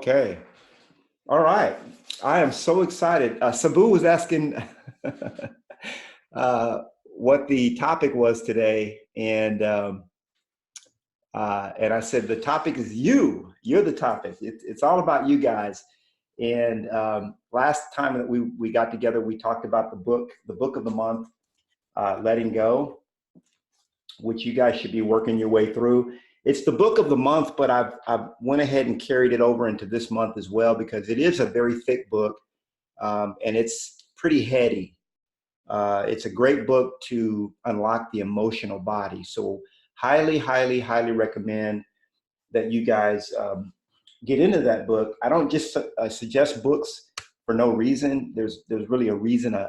Okay. All right. I am so excited. Sabu was asking what the topic was today, and I said the topic is you. You're the topic. It's all about you guys. And last time that we got together, we talked about the book of the month, Letting Go, which you guys should be working your way through. It's the book of the month, but I've went ahead and carried it over into this month as well because it is a very thick book, and it's pretty heady. It's a great book to unlock the emotional body. So highly, highly, highly recommend that you guys get into that book. I don't just suggest books for no reason. There's really a reason.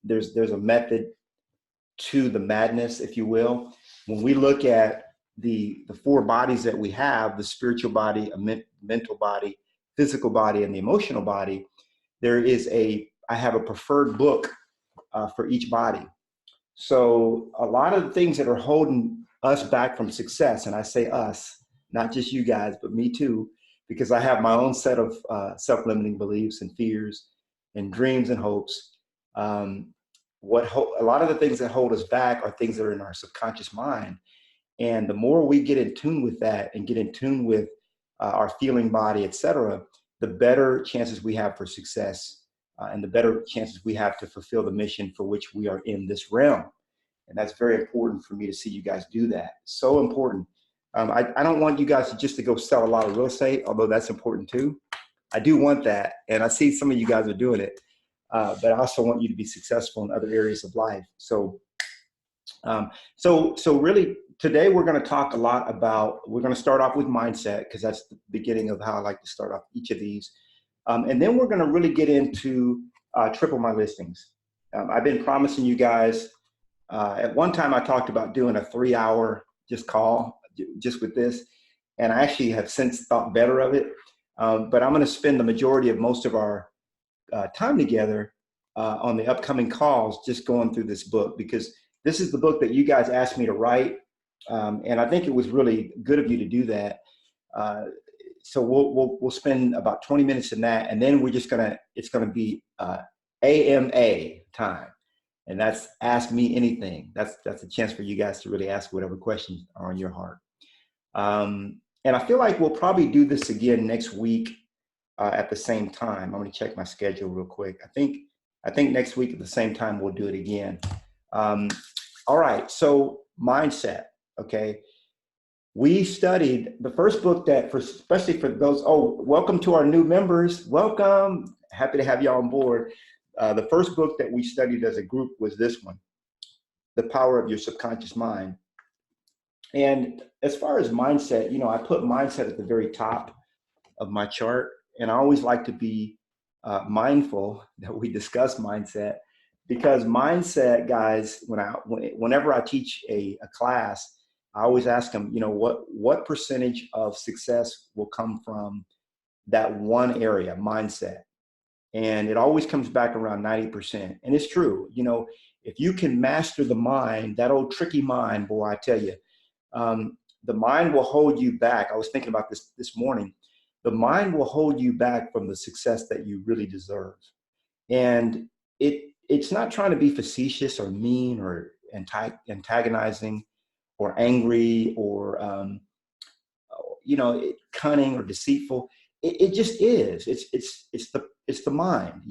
There's a method to the madness, if you will. When we look at the four bodies that we have, the spiritual body, a mental body, physical body, and the emotional body, I have a preferred book for each body. So a lot of the things that are holding us back from success, and I say us, not just you guys, but me too, because I have my own set of self-limiting beliefs and fears and dreams and hopes. A lot of the things that hold us back are things that are in our subconscious mind. And the more we get in tune with that and get in tune with our feeling body, et cetera, the better chances we have for success, and the better chances we have to fulfill the mission for which we are in this realm. And that's very important for me to see you guys do that. So important. I don't want you guys to go sell a lot of real estate, although that's important too. I do want that. And I see some of you guys are doing it. But I also want you to be successful in other areas of life. So really today we're going to talk a lot about, we're going to start off with mindset because that's the beginning of how I like to start off each of these. And then we're going to really get into triple my listings. I've been promising you guys, at one time I talked about doing a 3-hour call just with this. And I actually have since thought better of it. But I'm going to spend the majority of most of our time together on the upcoming calls just going through this book, because this is the book that you guys asked me to write, and I think it was really good of you to do that. So we'll spend about 20 minutes in that, and then it's gonna be AMA time, and that's Ask Me Anything. That's a chance for you guys to really ask whatever questions are on your heart. And I feel like we'll probably do this again next week at the same time. I'm gonna check my schedule real quick. I think next week at the same time we'll do it again. All right, so mindset, okay. We studied the first book especially for those, welcome to our new members, welcome. Happy to have you on board. The first book that we studied as a group was this one, The Power of Your Subconscious Mind. And as far as mindset, I put mindset at the very top of my chart, and I always like to be mindful that we discuss mindset, because mindset, guys, whenever I teach a class, I always ask them, what percentage of success will come from that one area, mindset? And it always comes back around 90%. And it's true. If you can master the mind, that old tricky mind, boy, I tell you, the mind will hold you back. I was thinking about this morning. The mind will hold you back from the success that you really deserve. And it's not trying to be facetious or mean or antagonizing or angry or cunning or deceitful. It just is. It's the mind.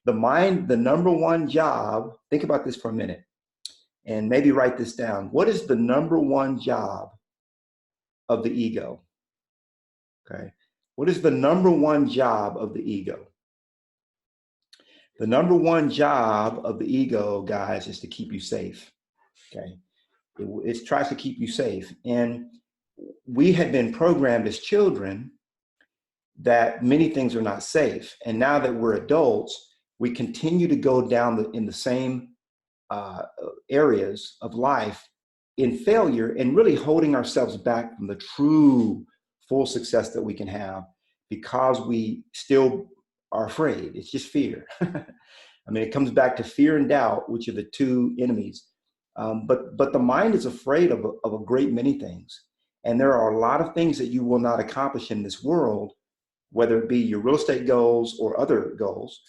The mind. The number one job. Think about this for a minute, and maybe write this down. What is the number one job of the ego? Okay. What is the number one job of the ego? The number one job of the ego, guys, is to keep you safe. Okay. It tries to keep you safe. And we had been programmed as children that many things are not safe. And now that we're adults, we continue to go down in the same areas of life in failure, and really holding ourselves back from the true full success that we can have, because we still are afraid. It's just fear. I mean, it comes back to fear and doubt, which are the two enemies. But the mind is afraid of a great many things. And there are a lot of things that you will not accomplish in this world whether it be your real estate goals or other goals,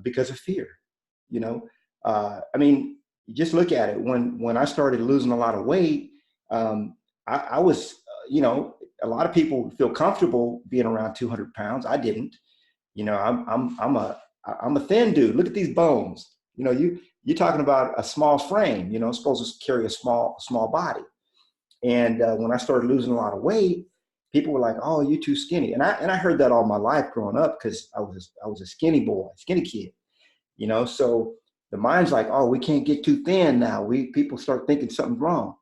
because of fear. You know, I mean, just look at it. When I started losing a lot of weight, I was, you know, a lot of people feel comfortable being around 200 pounds. I didn't. You know, I'm a thin dude. Look at these bones. You know, you're talking about a small frame. You know, supposed to carry a small body. And when I started losing a lot of weight, people were like, "Oh, you're too skinny." And I heard that all my life growing up because I was a skinny boy, skinny kid. You know, so the mind's like, "Oh, we can't get too thin now." People start thinking something's wrong.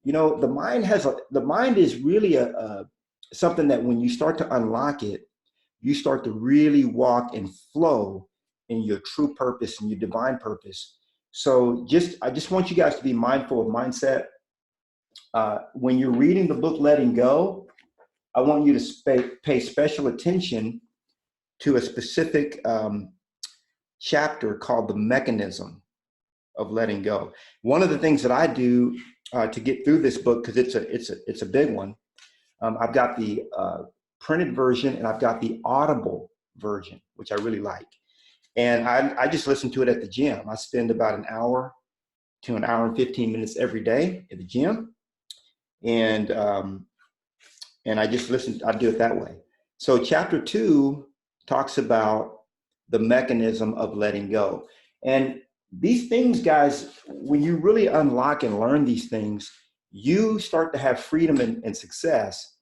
You know, the mind is really a something that when you start to unlock it, you start to really walk and flow in your true purpose and your divine purpose. So I just want you guys to be mindful of mindset. When you're reading the book Letting Go, I want you to pay special attention to a specific chapter called The Mechanism of Letting Go. One of the things that I do to get through this book, because it's a big one, I've got the printed version and I've got the Audible version, which I really like. And I just listen to it at the gym. I spend about an hour to an hour and 15 minutes every day at the gym. And I just listen, I do it that way. So chapter 2 talks about the mechanism of letting go. And these things, guys, when you really unlock and learn these things, you start to have freedom and success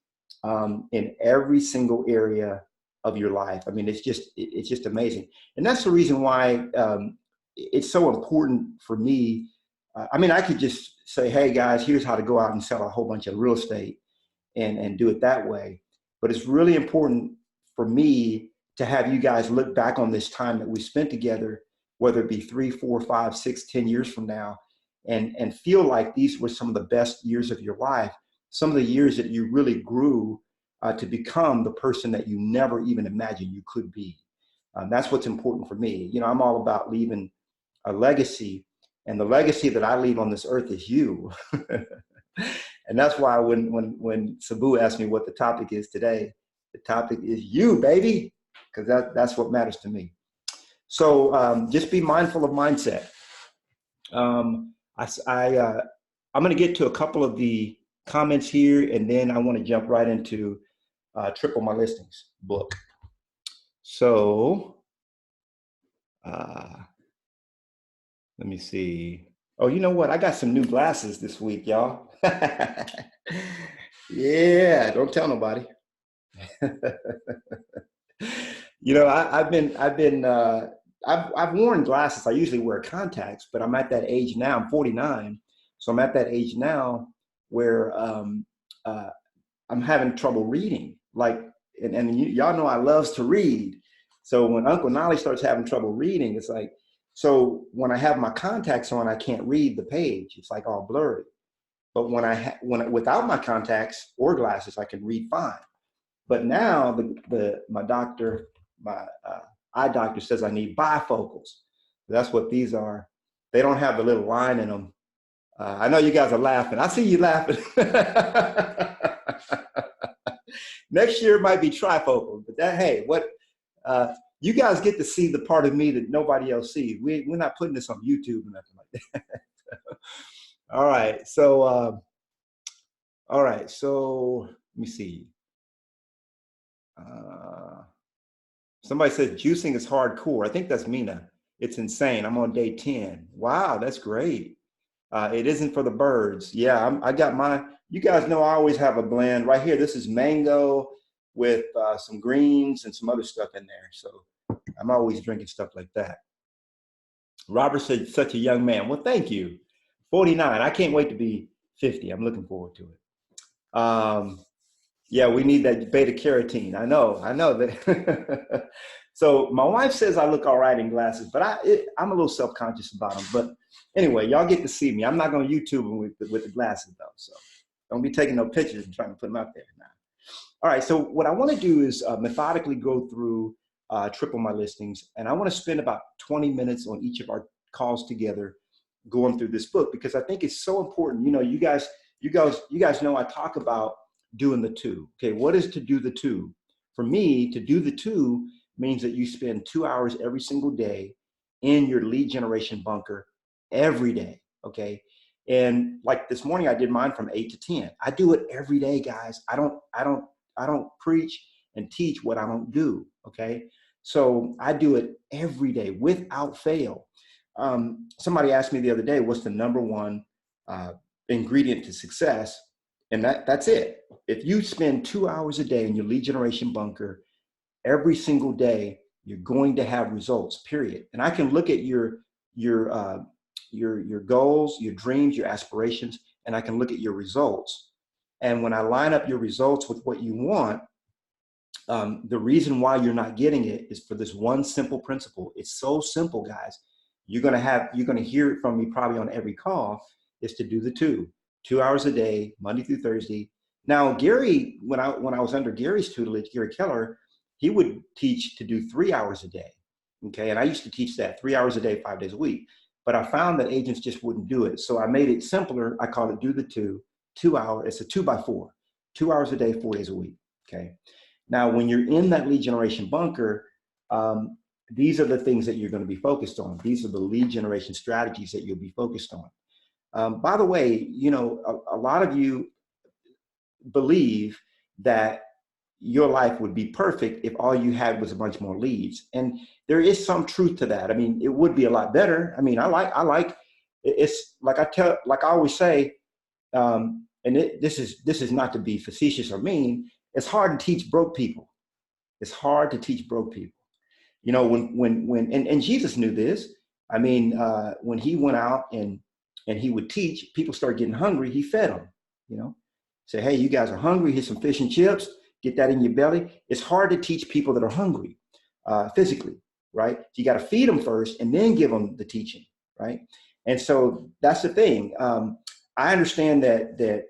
in every single area of your life. I mean, it's just amazing. And that's the reason why it's so important for me. I mean, I could just say, "Hey guys, here's how to go out and sell a whole bunch of real estate and do it that way." But it's really important for me to have you guys look back on this time that we spent together, whether it be 3, 4, 5, 6, 10 years from now, and feel like these were some of the best years of your life, some of the years that you really grew to become the person that you never even imagined you could be. That's what's important for me. You know, I'm all about leaving a legacy, and the legacy that I leave on this earth is you. And that's why when Sabu asked me what the topic is today, the topic is you, baby, because that's what matters to me. So just be mindful of mindset. I'm going to get to a couple of the comments here, and then I want to jump right into Triple My Listings book. So let me see. Oh, you know what? I got some new glasses this week, y'all. Yeah, don't tell nobody. You know, I've worn glasses. I usually wear contacts, but I'm at that age now. I'm 49, so I'm at that age now where I'm having trouble reading. Like, and y'all know I loves to read. So when Uncle Knolly starts having trouble reading, it's like, so when I have my contacts on, I can't read the page. It's like all blurry. But when without my contacts or glasses, I can read fine. But now my doctor, my eye doctor says I need bifocals. That's what these are. They don't have the little line in them. I know you guys are laughing. I see you laughing. Next year it might be trifocal, but hey, you guys get to see the part of me that nobody else sees. We're not putting this on YouTube or nothing like that. All right, so let me see. Somebody said juicing is hardcore. I think that's Mina. It's insane. I'm on day 10. Wow, that's great. It isn't for the birds. Yeah, I got mine. You guys know I always have a blend right here. This is mango with some greens and some other stuff in there. So I'm always drinking stuff like that. Robert said, such a young man. Well, thank you. 49. I can't wait to be 50. I'm looking forward to it. Yeah, we need that beta carotene. I know that. So my wife says I look all right in glasses, but I'm a little self-conscious about them. But anyway, y'all get to see me. I'm not going to YouTube them with the glasses though. So don't be taking no pictures and trying to put them out there now. All right. So what I want to do is methodically go through Triple My Listings, and I want to spend about 20 minutes on each of our calls together, going through this book, because I think it's so important. You know, you guys know I talk about doing the two. Okay, what is to do the two? For me, to do the two means that you spend 2 hours every single day in your lead generation bunker every day. Okay. And like this morning, I did mine from 8 to 10. I do it every day, guys. I don't preach and teach what I don't do. Okay. So I do it every day without fail. Somebody asked me the other day, what's the number one ingredient to success? And that's it. If you spend 2 hours a day in your lead generation bunker every single day, you're going to have results, period. And I can look at your goals, your dreams, your aspirations, and I can look at your results. And when I line up your results with what you want, the reason why you're not getting it is for this one simple principle. It's so simple, guys. You're gonna hear it from me probably on every call, is to do the 2 hours a day, Monday through Thursday. Now, Gary, when I was under Gary's tutelage, Gary Keller, he would teach to do 3 hours a day. Okay, and I used to teach that 3 hours a day, 5 days a week. But I found that agents just wouldn't do it. So I made it simpler. I call it do the 2 hours. It's a 2x4, 2 hours a day, 4 days a week. Okay. Now, when you're in that lead generation bunker, these are the things that you're going to be focused on. These are the lead generation strategies that you'll be focused on. By the way, a lot of you believe that your life would be perfect if all you had was a bunch more leads. And there is some truth to that. I mean, it would be a lot better. I mean, I like it's like I always say, this is not to be facetious or mean. It's hard to teach broke people. It's hard to teach broke people. And Jesus knew this. I mean, when he went out and he would teach, people started getting hungry. He fed them, say, hey, you guys are hungry. Here's some fish and chips. Get that in your belly. It's hard to teach people that are hungry physically, right? You got to feed them first and then give them the teaching, right? And so that's the thing. I understand that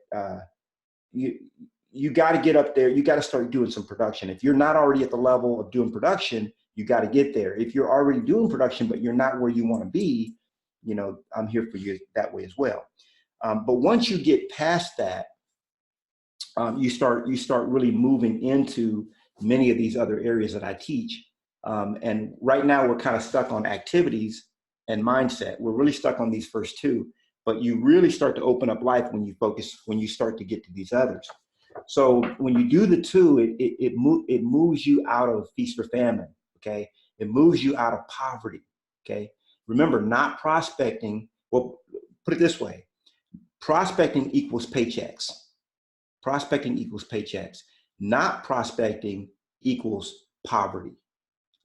you got to get up there. You got to start doing some production. If you're not already at the level of doing production, you got to get there. If you're already doing production, but you're not where you want to be, I'm here for you that way as well. But once you get past that, you start really moving into many of these other areas that I teach. And right now we're kind of stuck on activities and mindset. We're really stuck on these first two, but you really start to open up life when you start to get to these others. So when you do the two, it moves you out of feast or famine. Okay. It moves you out of poverty. Okay. Remember, not prospecting. Well, put it this way. Prospecting equals paychecks. Prospecting equals paychecks. Not prospecting equals poverty.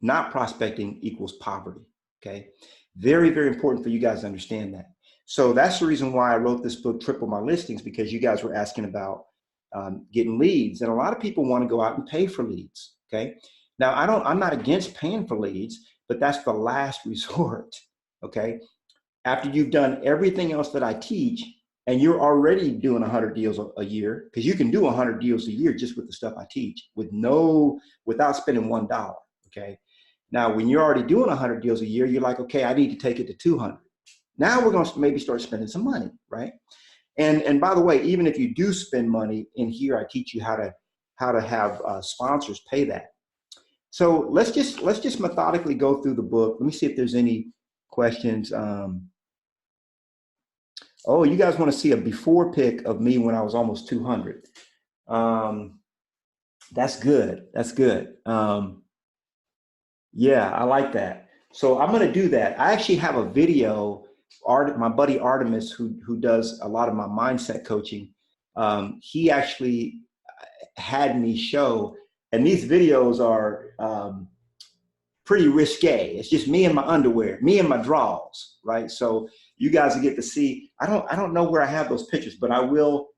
Not prospecting equals poverty. Okay. Very, very important for you guys to understand that. So that's the reason why I wrote this book, Triple My Listings, because you guys were asking about getting leads. And a lot of people want to go out and pay for leads. Okay. Now, I'm not against paying for leads, but that's the last resort. Okay. After you've done everything else that I teach, and you're already doing 100 deals a year, because you can do 100 deals a year just with the stuff I teach without spending $1. Okay. Now, when you're already doing 100 deals a year, you're like, okay, I need to take it to 200. Now we're going to maybe start spending some money, right? And by the way, even if you do spend money in here, I teach you how to have sponsors pay that. So let's just methodically go through the book. Let me see if there's any questions. Oh, you guys want to see a before pic of me when I was almost 200. That's good. That's good. Yeah, I like that. So I'm going to do that. I actually have a video. My buddy Artemis, who does a lot of my mindset coaching, he actually had me show, and these videos are pretty risque. It's just me in my underwear, me in my drawers, right? So you guys will get to see. I don't know where I have those pictures, but I will.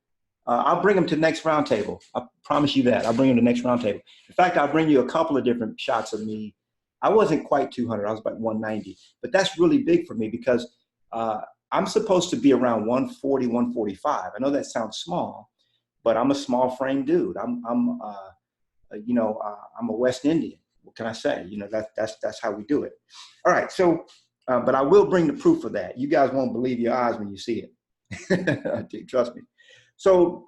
I'll bring them to the next roundtable. I promise you that. I'll bring them to the next roundtable. In fact, I'll bring you a couple of different shots of me. I wasn't quite 200. I was about 190. But that's really big for me because I'm supposed to be around 140, 145. I know that sounds small, but I'm a small frame dude. I'm a West Indian. What can I say? That's how we do it. All right. So, but I will bring the proof of that. You guys won't believe your eyes when you see it. Trust me. So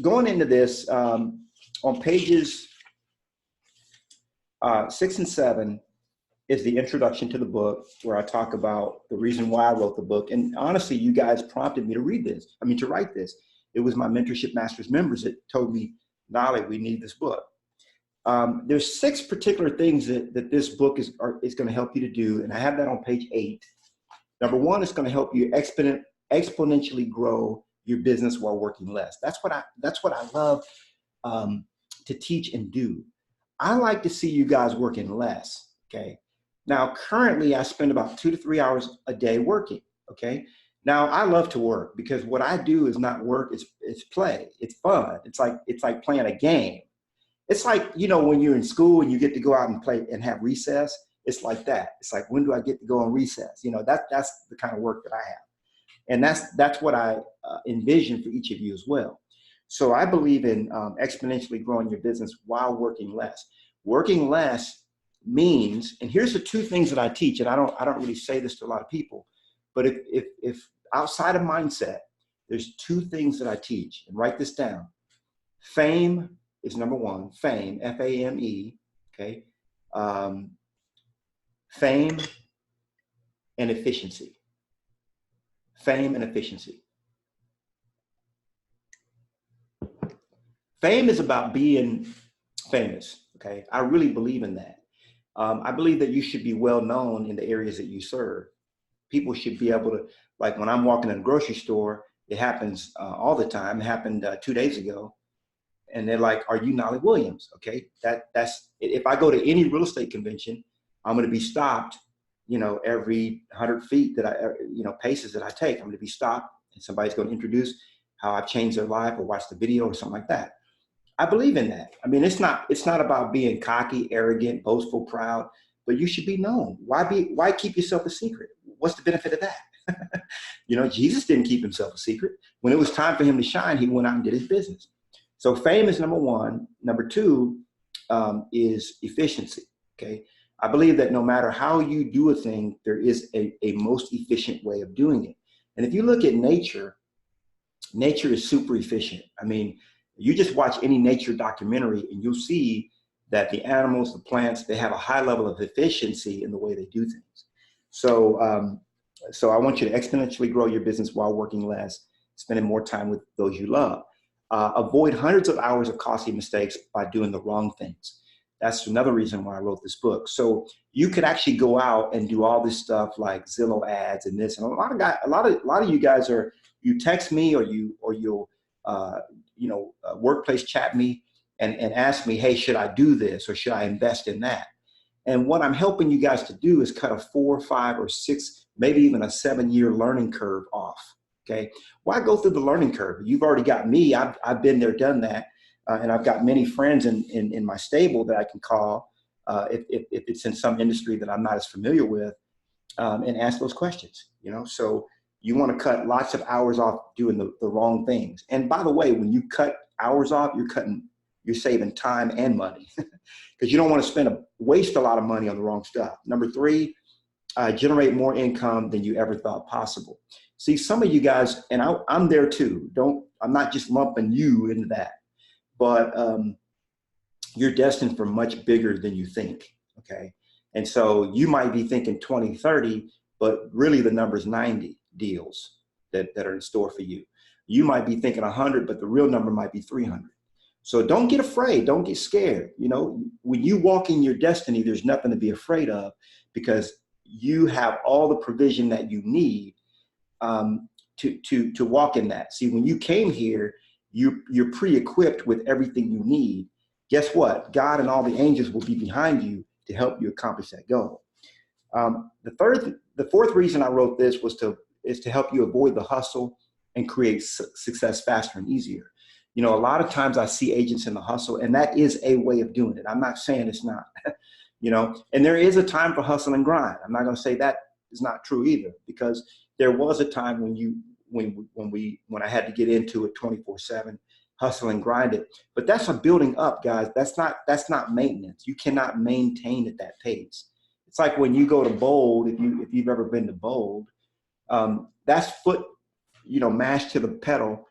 going into this, on pages 6 and 7 is the introduction to the book, where I talk about the reason why I wrote the book. And honestly, you guys prompted me to to write this. It was my Mentorship Masters members that told me, Knolly, we need this book. There's 6 particular things that this book is going to help you to do. And I have that on page 8. Number 1, it's going to help you exponentially grow your business while working less. That's what I love to teach and do. I like to see you guys working less. Okay. Now, currently, I spend about 2 to 3 hours a day working. Okay. Now, I love to work because what I do is not work. It's play. It's fun. It's like playing a game. It's like, you know, when you're in school and you get to go out and play and have recess. It's like that. It's like, when do I get to go on recess? You know, that's the kind of work that I have. And that's what I envision for each of you as well. So I believe in exponentially growing your business while working less. Working less means, and here's the 2 things that I teach, and I don't really say this to a lot of people, but if outside of mindset, there's 2 things that I teach, and write this down. Fame is number 1. Fame, F-A-M-E. Okay. Fame and efficiency. Fame and efficiency. Fame is about being famous. Okay. I really believe in that. I believe that you should be well known in the areas that you serve. People should be able to, like when I'm walking in a grocery store, it happens all the time. It happened 2 days ago. And they're like, are you Knolly Williams? Okay. That's, if I go to any real estate convention, I'm going to be stopped, you know, every 100 feet paces that I take, I'm going to be stopped and somebody's going to introduce how I've changed their life or watch the video or something like that. I believe in that. I mean, it's not about being cocky, arrogant, boastful, proud, but you should be known. Why keep yourself a secret? What's the benefit of that? You know, Jesus didn't keep himself a secret. When it was time for him to shine, he went out and did his business. So fame is number 1. Number 2 is efficiency. Okay. I believe that no matter how you do a thing, there is a most efficient way of doing it. And if you look at nature, nature is super efficient. I mean, you just watch any nature documentary and you'll see that the animals, the plants, they have a high level of efficiency in the way they do things. So, so I want you to exponentially grow your business while working less, spending more time with those you love. Avoid hundreds of hours of costly mistakes by doing the wrong things. That's another reason why I wrote this book. So you could actually go out and do all this stuff like Zillow ads and this. And a lot of you guys you text me or you'll workplace chat me and ask me, hey, should I do this or should I invest in that? And what I'm helping you guys to do is cut a 4, 5, or 6, maybe even a 7-year learning curve off. Okay. Why go through the learning curve? You've already got me. I've been there, done that. And I've got many friends in my stable that I can call if it's in some industry that I'm not as familiar with and ask those questions, you know. So you want to cut lots of hours off doing the wrong things. And by the way, when you cut hours off, you're saving time and money because you don't want to waste a lot of money on the wrong stuff. Number 3, generate more income than you ever thought possible. See, some of you guys, and I'm there too. I'm not just lumping you into that. But you're destined for much bigger than you think, okay? And so you might be thinking 20, 30, but really the number's 90 deals that are in store for you. You might be thinking 100, but the real number might be 300. So don't get afraid. Don't get scared. You know, when you walk in your destiny, there's nothing to be afraid because you have all the provision that you need to walk in that. See, when you came here, you're pre-equipped with everything you need. Guess what? God and all the angels will be behind you to help you accomplish that goal. The 4th reason I wrote this is to help you avoid the hustle and create success faster and easier. You know, a lot of times I see agents in the hustle, and that is a way of doing it. I'm not saying it's not, you know, and there is a time for hustle and grind. I'm not going to say that is not true either, because there was a time when I had to get into it 24/7, hustle and grind it. But that's a building up, guys. That's not maintenance. You cannot maintain at that pace. It's like when you go to Bold, if you've ever been to Bold, that's foot, mashed to the pedal,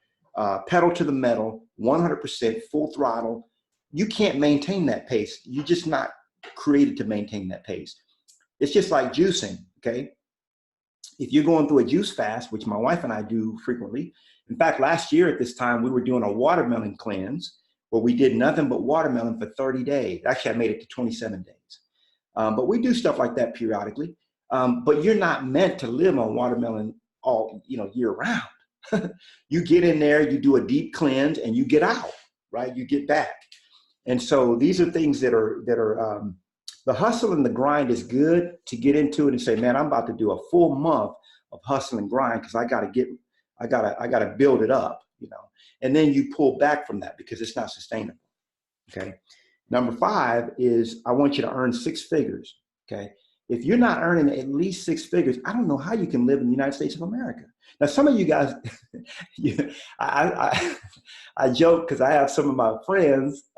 pedal to the metal, 100%, full throttle. You can't maintain that pace. You're just not created to maintain that pace. It's just like juicing, okay? If you're going through a juice fast, which my wife and I do frequently. In fact, last year at this time, we were doing a watermelon cleanse where we did nothing but watermelon for 30 days. Actually, I made it to 27 days. But we do stuff like that periodically. But you're not meant to live on watermelon all, year round. You get in there, you do a deep cleanse, and you get out, right? You get back. And so these are things that are the hustle and the grind is good to get into it and say, man, I'm about to do a full month of hustle and grind because I gotta build it up, and then you pull back from that because it's not sustainable. Okay. Number 5 is I want you to earn 6 figures. Okay. If you're not earning at least 6 figures, I don't know how you can live in the United States of America. Now, some of you guys, I joke because I have some of my friends,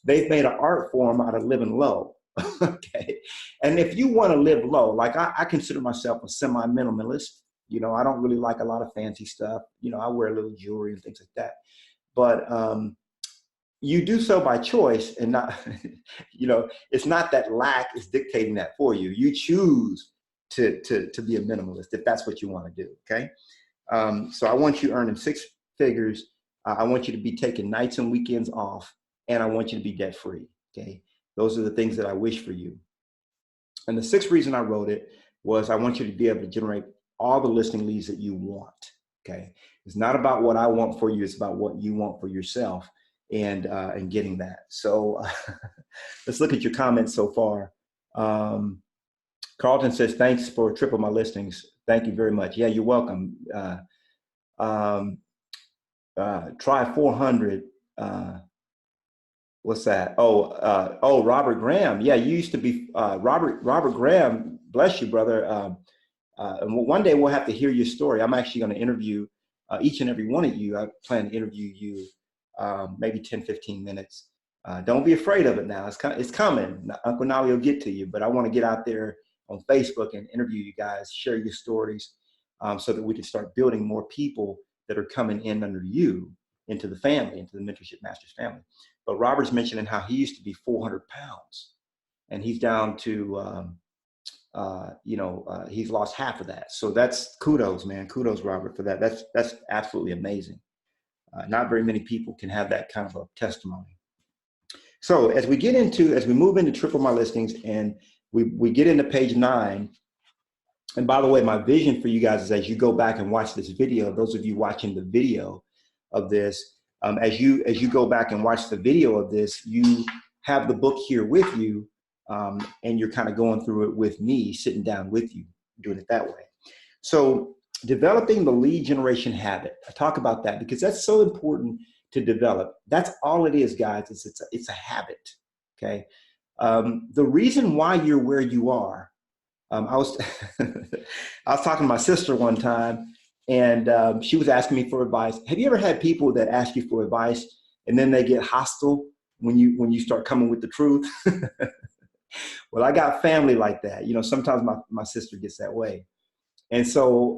they've made an art form out of living low. Okay. And if you want to live low, like I consider myself a semi-minimalist, I don't really like a lot of fancy stuff. I wear a little jewelry and things like that. But you do so by choice and not, it's not that lack is dictating that for you. You choose to be a minimalist if that's what you want to do. Okay. So I want you earning 6 figures. I want you to be taking nights and weekends off, and I want you to be debt free. Okay. Those are the things that I wish for you. And the 6th reason I wrote it was I want you to be able to generate all the listing leads that you want. Okay. It's not about what I want for you. It's about what you want for yourself and getting that. So let's look at your comments so far. Carlton says, thanks for triple my listings. Thank you very much. Yeah, you're welcome. Try 400. What's that? Robert Graham. Yeah, you used to be Robert Graham. Bless you, brother. And one day we'll have to hear your story. I'm actually going to interview each and every one of you. I plan to interview you maybe 10, 15 minutes. Don't be afraid of it now. It's coming. Uncle Knolly will get to you, but I want to get out there on Facebook and interview you guys, share your stories so that we can start building more people that are coming in under you into the family, into the Mentorship Masters family. But Robert's mentioning how he used to be 400 pounds and he's down to, he's lost half of that. So that's kudos, man. Kudos, Robert, for that. That's absolutely amazing. Not very many people can have that kind of a testimony. So as we move into triple my listings and we get into page 9, and by the way, my vision for you guys is as you go back and watch this video, those of you watching the video of this, as you go back and watch the video of this, you have the book here with you, and you're kind of going through it with me, sitting down with you, doing it that way. So developing the lead generation habit. I talk about that because that's so important to develop. That's all it is, guys. It's a habit. Okay. The reason why you're where you are, I was talking to my sister one time, and she was asking me for advice. Have you ever had people that ask you for advice and then they get hostile when you start coming with the truth? Well, I got family like that. Sometimes my sister gets that way. And so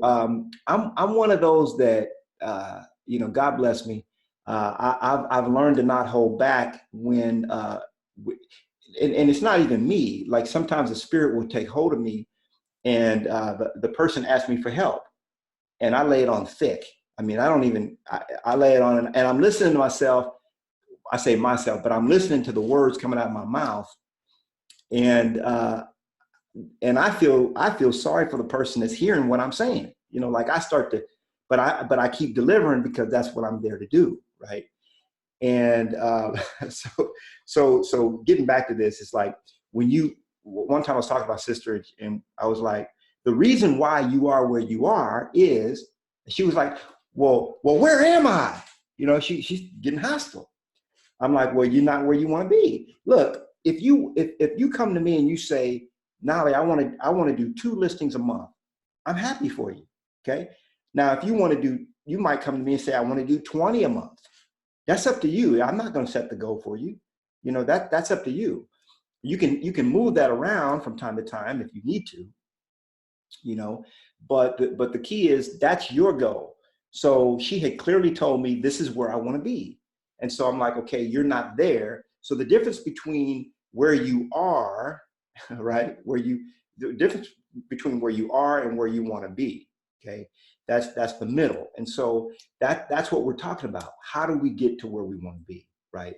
I'm one of those that, God bless me. I've learned to not hold back when, and it's not even me. Like sometimes the spirit will take hold of me and the person asks me for help and I lay it on thick. I mean, I lay it on and I'm listening to myself. I say myself, but I'm listening to the words coming out of my mouth. And I feel sorry for the person that's hearing what I'm saying. Like I start to, but I keep delivering because that's what I'm there to do, right? And so getting back to this, it's like one time I was talking to my sister and I was like, the reason why you are where you are is, she was like, well, where am I? She's getting hostile. I'm like, well, you're not where you want to be. Look, if you come to me and you say, Knolly, I want to do 2 listings a month, I'm happy for you. Okay. Now, if you want to do, you might come to me and say, I want to do 20 a month. That's up to you. I'm not going to set the goal for you. That's up to you. You can move that around from time to time if you need to, but the key is that's your goal. So she had clearly told me this is where I want to be. And so I'm like, okay, you're not there. So the difference between where you are, right? The difference between where you are and where you want to be. Okay. That's the middle. And so that's what we're talking about. How do we get to where we want to be, right?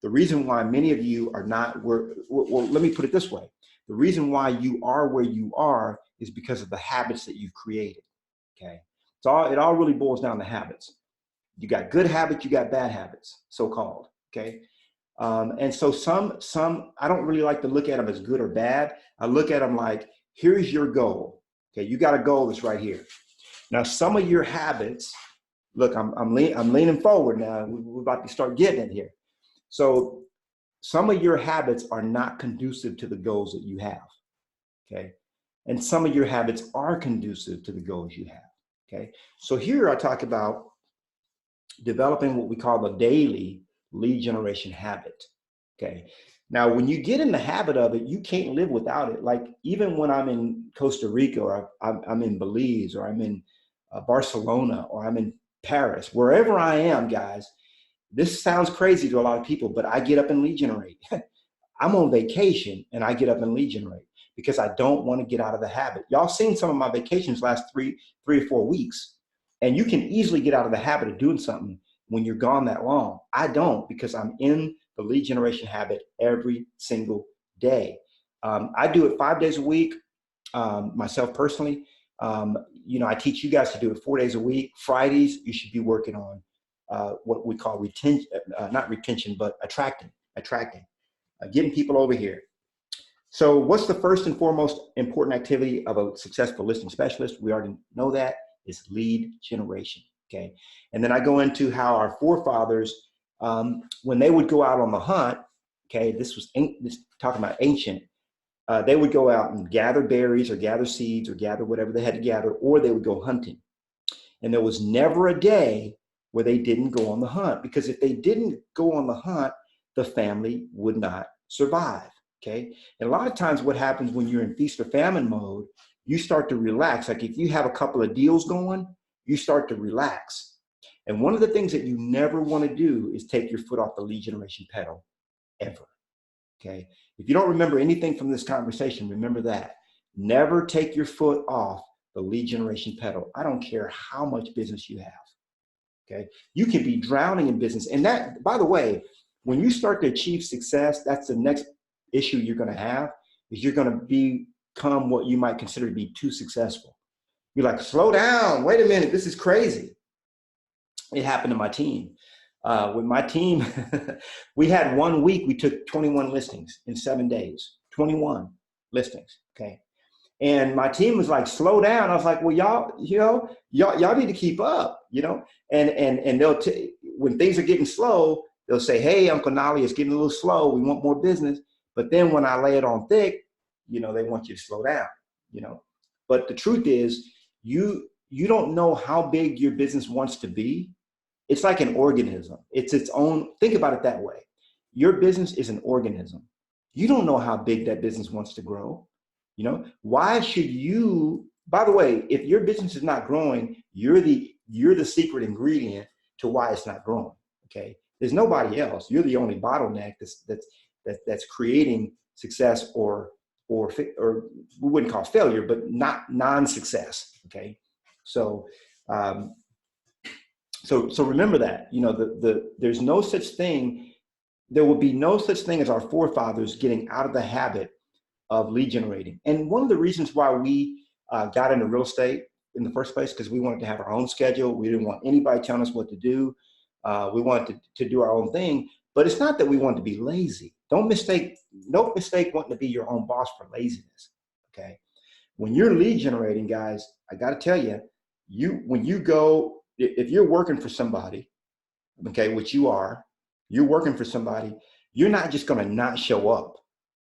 The reason why many of you are not well, let me put it this way. The reason why you are where you are is because of the habits that you've created. Okay. It all really boils down to habits. You got good habits, you got bad habits, so-called. Okay. And so some, I don't really like to look at them as good or bad. I look at them like, here's your goal. Okay. You got a goal that's right here. Now, some of your habits, look, I'm leaning forward now. We're about to start getting it here. So some of your habits are not conducive to the goals that you have. Okay. And some of your habits are conducive to the goals you have. Okay. So here I talk about developing what we call the daily lead generation habit. Okay. Now, when you get in the habit of it, you can't live without it. Like even when I'm in Costa Rica, or I'm in Belize, or I'm in Barcelona, or I'm in Paris, wherever I am, guys, this sounds crazy to a lot of people, but I get up and lead generate. I'm on vacation and I get up and lead generate because I don't want to get out of the habit. Y'all seen some of my vacations last three or 4 weeks, and you can easily get out of the habit of doing something when you're gone that long. I don't, because I'm in the lead generation habit every single day. I do it 5 days a week, myself personally. I teach you guys to do it 4 days a week. Fridays, you should be working on what we call retention, not retention, but attracting, getting people over here. So what's the first and foremost important activity of a successful listing specialist? We already know that. It's lead generation. Okay. And then I go into how our forefathers, when they would go out on the hunt, okay, this talking about ancient, they would go out and gather berries or gather seeds or gather whatever they had to gather, or they would go hunting. And there was never a day where they didn't go on the hunt, because if they didn't go on the hunt, the family would not survive. Okay. And a lot of times what happens when you're in feast or famine mode, you start to relax. Like if you have a couple of deals going, you start to relax. And one of the things that you never want to do is take your foot off the lead generation pedal, ever. Okay. If you don't remember anything from this conversation, remember that. Never take your foot off the lead generation pedal. I don't care how much business you have. Okay. You can be drowning in business. And that, by the way, when you start to achieve success, that's the next issue you're going to have, is you're going to become what you might consider to be too successful. You're like, slow down. Wait a minute. This is crazy. It happened to my team. With my team, we had 1 week, we took 21 listings in 7 days, 21 listings. Okay. And my team was like, slow down. I was like, well, y'all need to keep up, and they'll, when things are getting slow, they'll say, hey, Uncle Knolly, it's getting a little slow. We want more business. But then when I lay it on thick, they want you to slow down, But the truth is, you don't know how big your business wants to be. It's like an organism. It's its own. Think about it that way. Your business is an organism. You don't know how big that business wants to grow. Why should you, by the way, if your business is not growing, you're the secret ingredient to why it's not growing. Okay. There's nobody else. You're the only bottleneck that's creating success or we wouldn't call failure, but not non-success. Okay. So remember that, there's no such thing. There will be no such thing as our forefathers getting out of the habit of lead generating. And one of the reasons why we got into real estate in the first place, because we wanted to have our own schedule. We didn't want anybody telling us what to do. We wanted to do our own thing. But it's not that we wanted to be lazy. Don't mistake wanting to be your own boss for laziness. Okay. When you're lead generating, guys, I got to tell you, when you go, if you're working for somebody, okay, which you're working for somebody, you're not just going to not show up.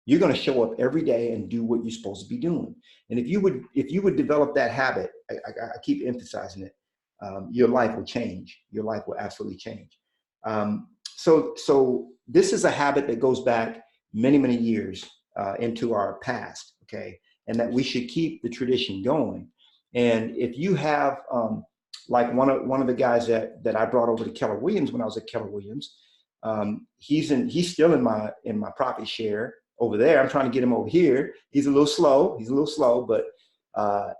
You're going to show up every day and do what you're supposed to be doing. And if you would develop that habit, I keep emphasizing it, your life will change. Your life will absolutely change. So this is a habit that goes back many, many years into our past, okay? And that we should keep the tradition going. And if you have, like one of the guys that I brought over to Keller Williams when I was at Keller Williams, he's still in my profit share. over there. I'm trying to get him over here. He's a little slow. But,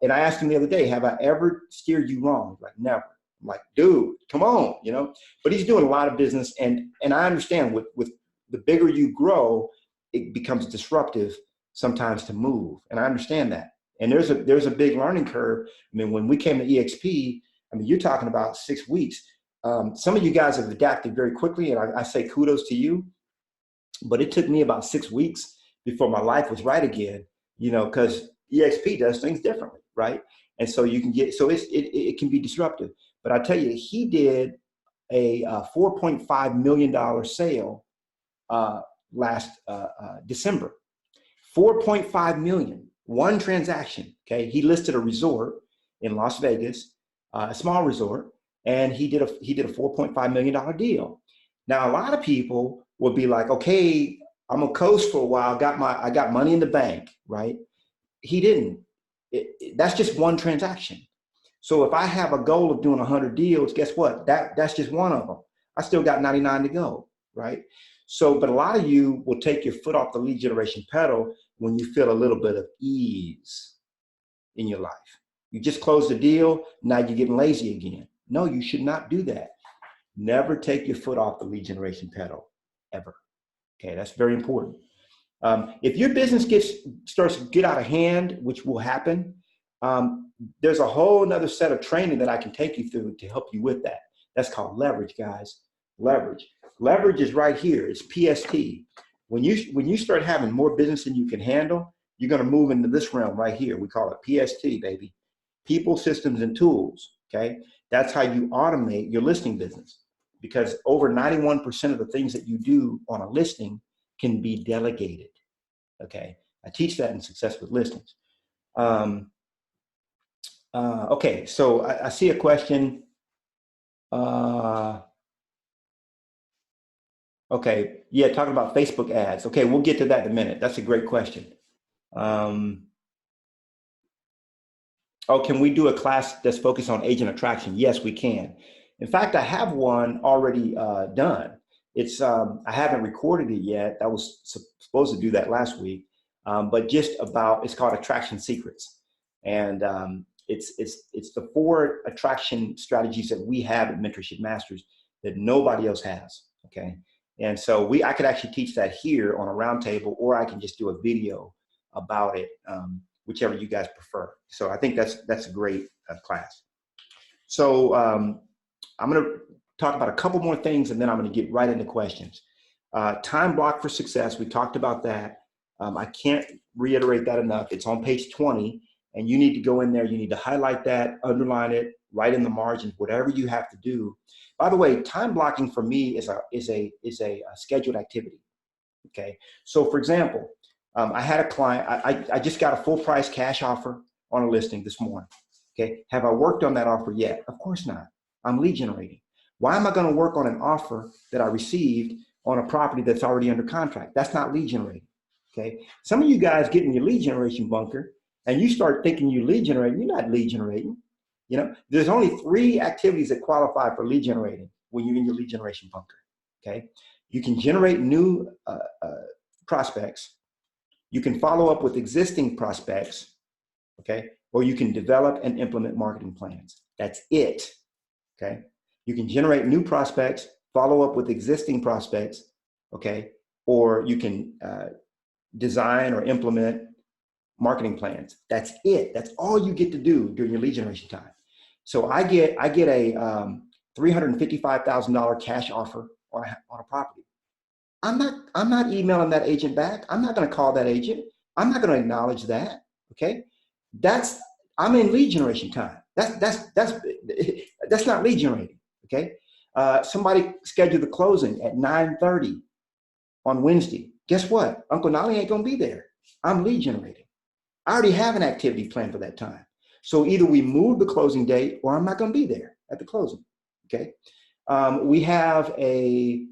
and I asked him the other day, have I ever steered you wrong? Like, never. I'm like, dude, come on, you know, but he's doing a lot of business. And I understand with the bigger you grow, it becomes disruptive sometimes to move. And I understand that. And there's a big learning curve. I mean, when we came to EXP, I mean, you're talking about 6 weeks. Some of you guys have adapted very quickly, and I say kudos to you. But it took me about 6 weeks before my life was right again, you know, because EXP does things differently, right? And so you can get, so it can be disruptive. But I tell you, he did a $4.5 million sale last December. 4.5 million, one transaction. Okay, he listed a resort in Las Vegas, a small resort, and he did a $4.5 million deal. Now, a lot of people would be like, okay, I'm gonna coast for a while. I got money in the bank, right? He didn't. That's just one transaction. So if I have a goal of doing 100 deals, guess what? That's just one of them. I still got 99 to go, right? So, but a lot of you will take your foot off the lead generation pedal when you feel a little bit of ease in your life. You just closed the deal, now you're getting lazy again. No, you should not do that. Never take your foot off the lead generation pedal, ever. Okay, that's very important. If your business starts to get out of hand, which will happen, there's a whole other set of training that I can take you through to help you with that. That's called leverage, guys. Leverage. Leverage is right here. It's PST. When you start having more business than you can handle, you're going to move into this realm right here. We call it PST, baby. People, systems, and tools. Okay, that's how you automate your listing business, because over 91% of the things that you do on a listing can be delegated. Okay, I teach that in Success with Listings. Okay, so I see a question. Okay, yeah, talking about Facebook ads. Okay, we'll get to that in a minute. That's a great question. Oh, can we do a class that's focused on agent attraction? Yes, we can. In fact, I have one already done. It's I haven't recorded it yet. I was supposed to do that last week, but just about, it's called Attraction Secrets, and it's the 4 attraction strategies that we have at Mentorship Masters that nobody else has. Okay, and so I could actually teach that here on a roundtable, or I can just do a video about it, whichever you guys prefer. So I think that's a great class. So I'm going to talk about a couple more things, and then I'm going to get right into questions. Time block for success. We talked about that. I can't reiterate that enough. It's on page 20, and you need to go in there. You need to highlight that, underline it, write in the margins, whatever you have to do. By the way, time blocking for me is a scheduled activity. Okay. So for example, I had a client, I just got a full price cash offer on a listing this morning. Okay. Have I worked on that offer yet? Of course not. I'm lead generating. Why am I going to work on an offer that I received on a property that's already under contract? That's not lead generating. Okay. Some of you guys get in your lead generation bunker and you start thinking you lead generating. You're not lead generating. You know, there's only 3 activities that qualify for lead generating when you're in your lead generation bunker. Okay. You can generate new prospects. You can follow up with existing prospects, okay? Or you can develop and implement marketing plans. That's it, okay? You can generate new prospects, follow up with existing prospects, okay? Or you can design or implement marketing plans. That's it. That's all you get to do during your lead generation time. So I get a $355,000 cash offer on a property. I'm not emailing that agent back. I'm not going to call that agent. I'm not going to acknowledge that. Okay, I'm in lead generation time. That's not lead generating. Okay, somebody scheduled the closing at 9:30 on Wednesday. Guess what? Uncle Knolly ain't going to be there. I'm lead generating. I already have an activity planned for that time. So either we move the closing date, or I'm not going to be there at the closing. Okay, we have a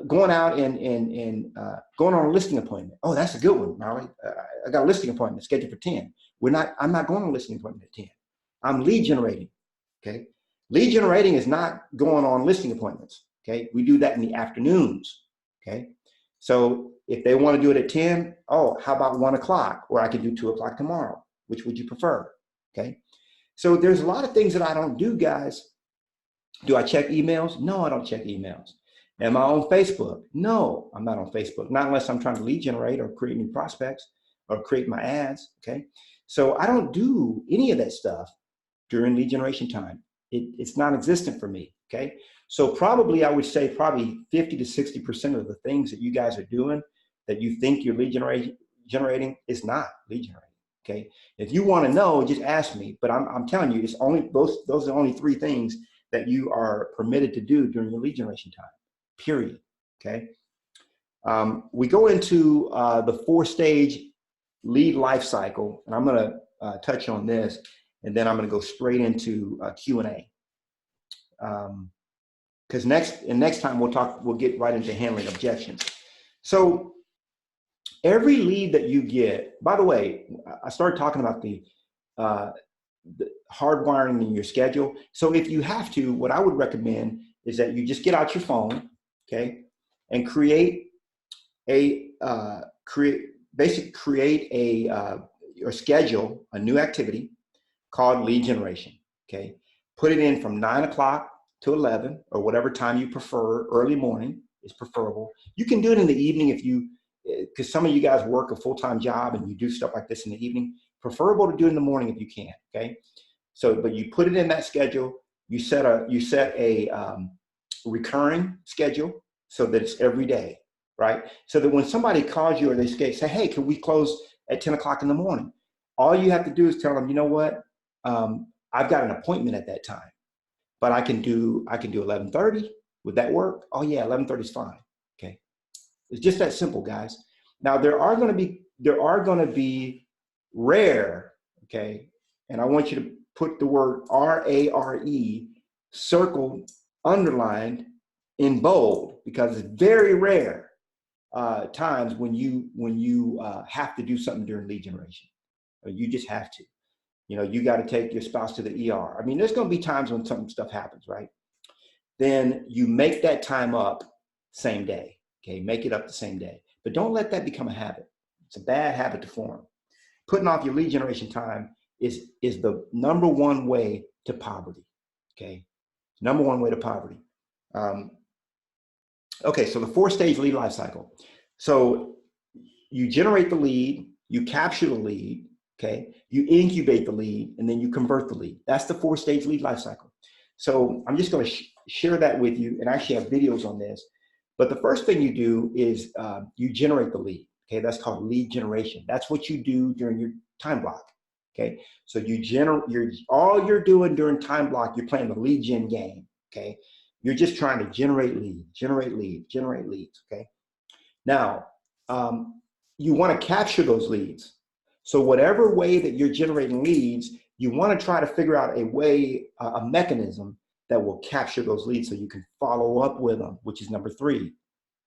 going out and going on a listing appointment. Oh, that's a good one, Knolly. I got a listing appointment scheduled for 10. I'm not going on a listing appointment at 10. I'm lead generating, okay? Lead generating is not going on listing appointments, okay? We do that in the afternoons, okay? So if they want to do it at 10, oh, how about 1 o'clock? Or I could do 2 o'clock tomorrow. Which would you prefer? Okay. So there's a lot of things that I don't do, guys. Do I check emails? No, I don't check emails. Am I on Facebook? No, I'm not on Facebook. Not unless I'm trying to lead generate or create new prospects or create my ads. Okay. So I don't do any of that stuff during lead generation time. It's non-existent for me. Okay. So probably I would say probably 50 to 60% of the things that you guys are doing that you think you're lead generating is not lead generating. Okay. If you want to know, just ask me. But I'm telling you, it's only those are the only 3 things that you are permitted to do during your lead generation time. Period. Okay. We go into the 4-stage lead life cycle, and I'm going to touch on this, and then I'm going to go straight into Q&A. Because next time we'll get right into handling objections. So every lead that you get, by the way, I started talking about the hardwiring in your schedule. So if you have to, what I would recommend is that you just get out your phone, okay, and create a or schedule a new activity called lead generation. Okay, put it in from 9 o'clock to 11 or whatever time you prefer. Early morning is preferable. You can do it in the evening if you, because some of you guys work a full-time job and you do stuff like this in the evening. Preferable to do it in the morning if you can. Okay, so but you put it in that schedule. You set a recurring schedule so that it's every day, right? So that when somebody calls you or they say, hey, can we close at 10 o'clock in the morning? All you have to do is tell them, you know what? I've got an appointment at that time, but I can do 11:30. Would that work? Oh yeah, 11:30 is fine. Okay, it's just that simple, guys. Now there are going to be rare, okay, and I want you to put the word R-A-R-E circled, underlined, in bold, because it's very rare times when you have to do something during lead generation. You just have to. You know, you got to take your spouse to the ER. I mean, there's going to be times when some stuff happens, right? Then you make that time up same day. Okay, make it up the same day. But don't let that become a habit. It's a bad habit to form. Putting off your lead generation time is the number one way to poverty. Okay, number one way to poverty. Okay, so the 4-stage lead life cycle. So you generate the lead, you capture the lead, okay, you incubate the lead, and then you convert the lead. That's the 4-stage lead life cycle. So I'm just going to share that with you, and I actually have videos on this. But the first thing you do is you generate the lead. Okay, that's called lead generation. That's what you do during your time block. Okay, so all you're doing during time block, you're playing the lead gen game. Okay, you're just trying to generate leads. Okay, now you want to capture those leads. So whatever way that you're generating leads, you want to try to figure out a way, a mechanism that will capture those leads so you can follow up with them, which is number 3,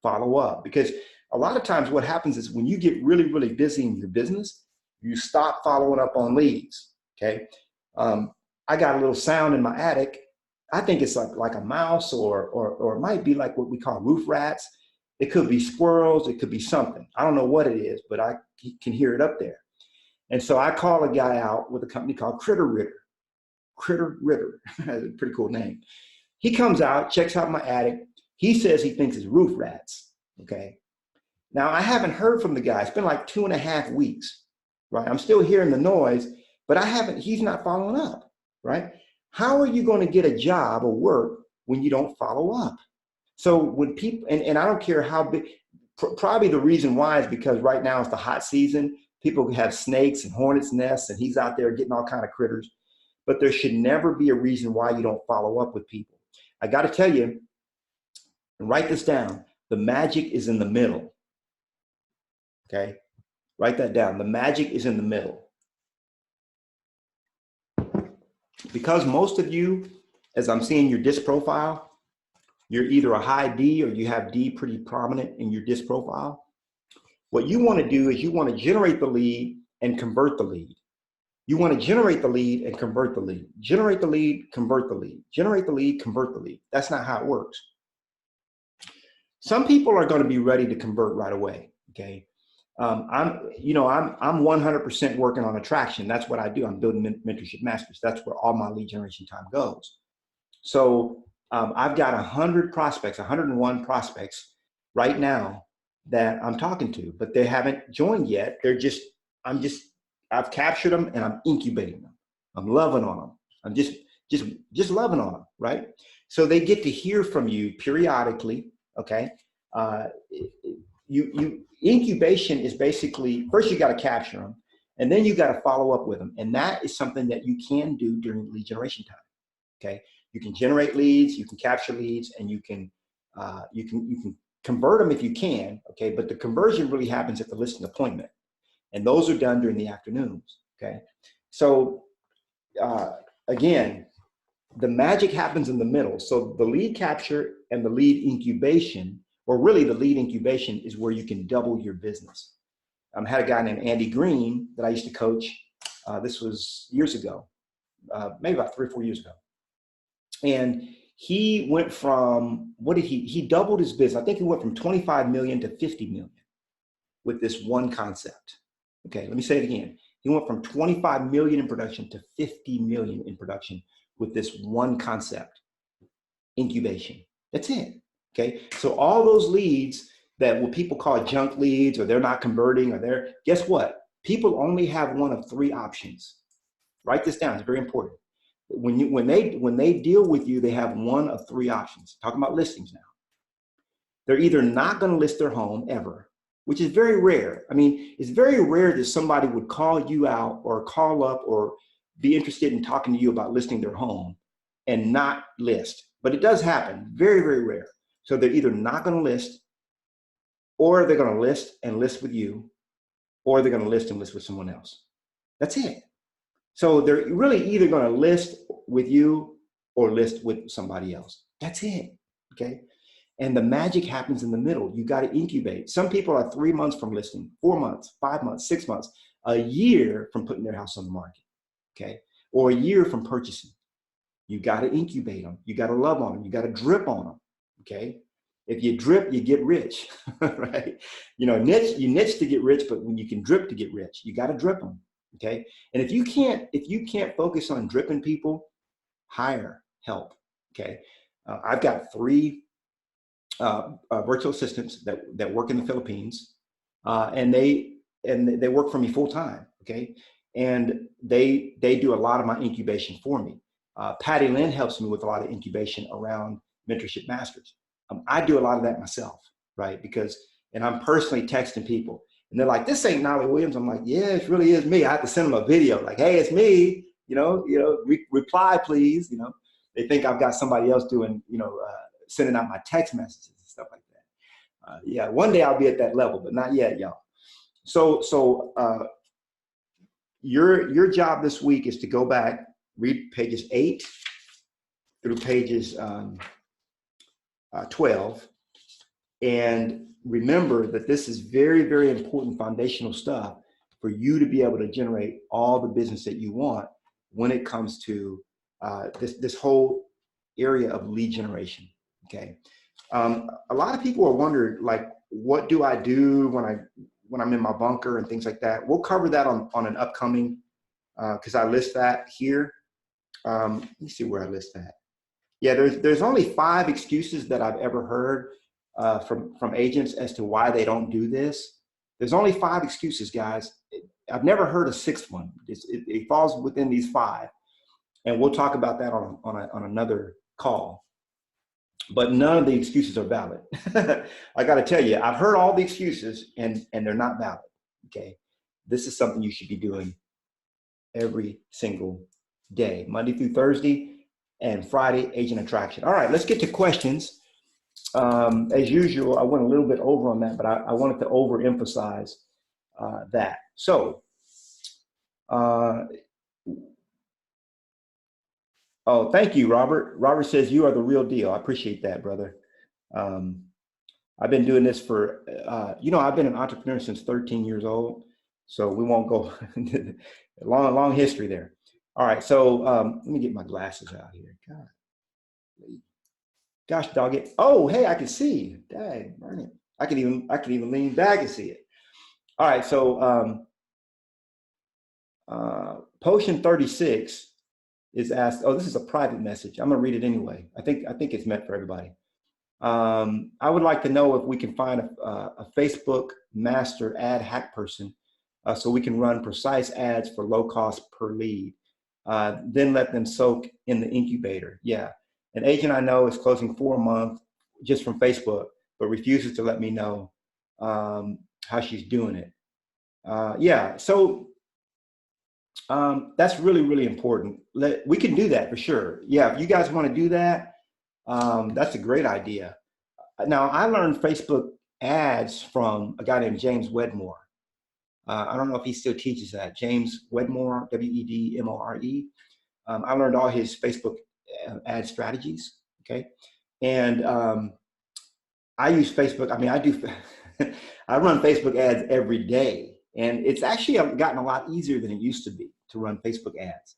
follow up. Because a lot of times what happens is when you get really, really busy in your business, you stop following up on leads, okay? I got a little sound in my attic. I think it's like a mouse or it might be like what we call roof rats. It could be squirrels, it could be something. I don't know what it is, but I can hear it up there. And so I call a guy out with a company called Critter Ritter. That's a pretty cool name. He comes out, checks out my attic. He says he thinks it's roof rats, okay? Now, I haven't heard from the guy. It's been like 2.5 weeks, right? I'm still hearing the noise, but he's not following up, right? How are you going to get a job or work when you don't follow up? So when people, and I don't care how big, probably the reason why is because right now it's the hot season. People have snakes and hornets' nests, and he's out there getting all kind of critters. But there should never be a reason why you don't follow up with people. I got to tell you, and write this down, the magic is in the middle. Okay? Write that down. The magic is in the middle. Because most of you, as I'm seeing your DISC profile, you're either a high D or you have D pretty prominent in your DISC profile. What you want to do is you want to generate the lead and convert the lead. You want to generate the lead and convert the lead. Generate the lead, convert the lead. Generate the lead, convert the lead. That's not how it works. Some people are going to be ready to convert right away. Okay. I'm 100% working on attraction. That's what I do. I'm building mentorship masters. That's where all my lead generation time goes. So I've got 100 prospects, 101 prospects right now that I'm talking to, but they haven't joined yet. I've captured them and I'm incubating them. I'm loving on them. I'm just loving on them, right? So they get to hear from you periodically. Okay. Incubation is basically, first you got to capture them and then you got to follow up with them. And that is something that you can do during lead generation time. Okay. You can generate leads, you can capture leads, and you can convert them if you can. Okay. But the conversion really happens at the listing appointment. And those are done during the afternoons. Okay. So again, the magic happens in the middle. So the lead capture and the lead incubation, or really the lead incubation, is where you can double your business. I had a guy named Andy Green that I used to coach. This was years ago, maybe about 3 or 4 years ago. And he went from, he doubled his business. I think he went from 25 million to 50 million with this one concept. Okay, let me say it again. He went from 25 million in production to 50 million in production with this one concept, incubation. That's it. Okay, so all those leads that what people call junk leads, or they're not converting, or guess what? People only have one of 3 options. Write this down, it's very important. When they deal with you, they have one of 3 options. Talking about listings now. They're either not going to list their home ever, which is very rare. I mean, it's very rare that somebody would call you out or call up or be interested in talking to you about listing their home and not list. But it does happen, very, very rare. So they're either not going to list, or they're going to list and list with you, or they're going to list and list with someone else. That's it. So they're really either going to list with you or list with somebody else. That's it. Okay. And the magic happens in the middle. You got to incubate. Some people are 3 months from listing, 4 months, 5 months, 6 months, a year from putting their house on the market. Okay. Or a year from purchasing. You got to incubate them. You got to love on them. You got to drip on them. Okay. If you drip, you get rich, right? You niche to get rich, but when you can drip to get rich, you got to drip them. Okay. And if you can't focus on dripping people, hire help. Okay. I've got 3 virtual assistants that work in the Philippines, and they work for me full time. Okay. And they do a lot of my incubation for me. Patty Lynn helps me with a lot of incubation around mentorship masters. I do a lot of that myself, right? And I'm personally texting people and they're like, this ain't Knolly Williams. I'm like, yeah, it really is me. I have to send them a video like, hey, it's me, reply, please. They think I've got somebody else doing, sending out my text messages and stuff like that. Yeah, one day I'll be at that level, but not yet, y'all. So your job this week is to go back, read pages 8 through pages 12, and remember that this is very, very important foundational stuff for you to be able to generate all the business that you want when it comes to this whole area of lead generation. Okay. A lot of people are wondering, like, what do I do when I'm in my bunker and things like that? We'll cover that on an upcoming, because I list that here. Let me see where I list that. Yeah, there's only 5 excuses that I've ever heard from agents as to why they don't do this. There's only 5 excuses, guys. I've never heard a 6th one. It falls within these 5, and we'll talk about that on another call. But none of the excuses are valid. I got to tell you, I've heard all the excuses, and they're not valid. Okay, this is something you should be doing every single day, Monday through Thursday. And Friday, agent attraction. All right, let's get to questions. As usual, I went a little bit over on that, but I wanted to overemphasize that. So, thank you, Robert. Robert says, you are the real deal. I appreciate that, brother. I've been doing this for, I've been an entrepreneur since 13 years old. So we won't go long history there. All right, so let me get my glasses out here. God. Gosh dog it. Oh, hey, I can see. Dang, burn it. I can even lean back and see it. All right, so Potion 36 is asked, oh, this is a private message. I'm gonna read it anyway. I think it's meant for everybody. I would like to know if we can find a Facebook master ad hack person so we can run precise ads for low cost per lead. Then let them soak in the incubator. Yeah. An agent I know is closing 4 a month just from Facebook, but refuses to let me know how she's doing it. Yeah. So that's really, really important. We can do that for sure. Yeah. If you guys want to do that, that's a great idea. Now, I learned Facebook ads from a guy named James Wedmore. I don't know if he still teaches that. James Wedmore, Wedmore. I learned all his Facebook ad strategies. Okay. And I use Facebook. I mean, I do, I run Facebook ads every day. And it's actually gotten a lot easier than it used to be to run Facebook ads.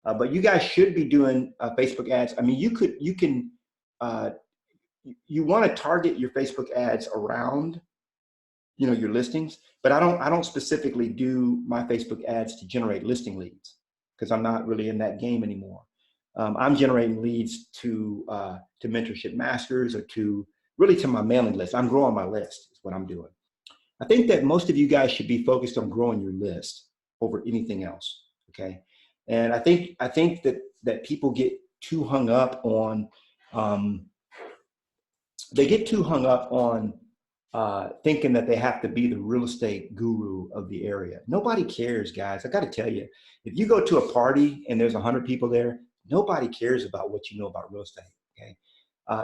But you guys should be doing Facebook ads. I mean, you want to target your Facebook ads around, your listings, but I don't specifically do my Facebook ads to generate listing leads because I'm not really in that game anymore. I'm generating leads to mentorship masters or to my mailing list. I'm growing my list is what I'm doing. I think that most of you guys should be focused on growing your list over anything else. Okay. And I think that people get too hung up on, thinking that they have to be the real estate guru of the area. Nobody cares, guys. I got to tell you, if you go to a party and there's 100 people there, nobody cares about what you know about real estate. Okay,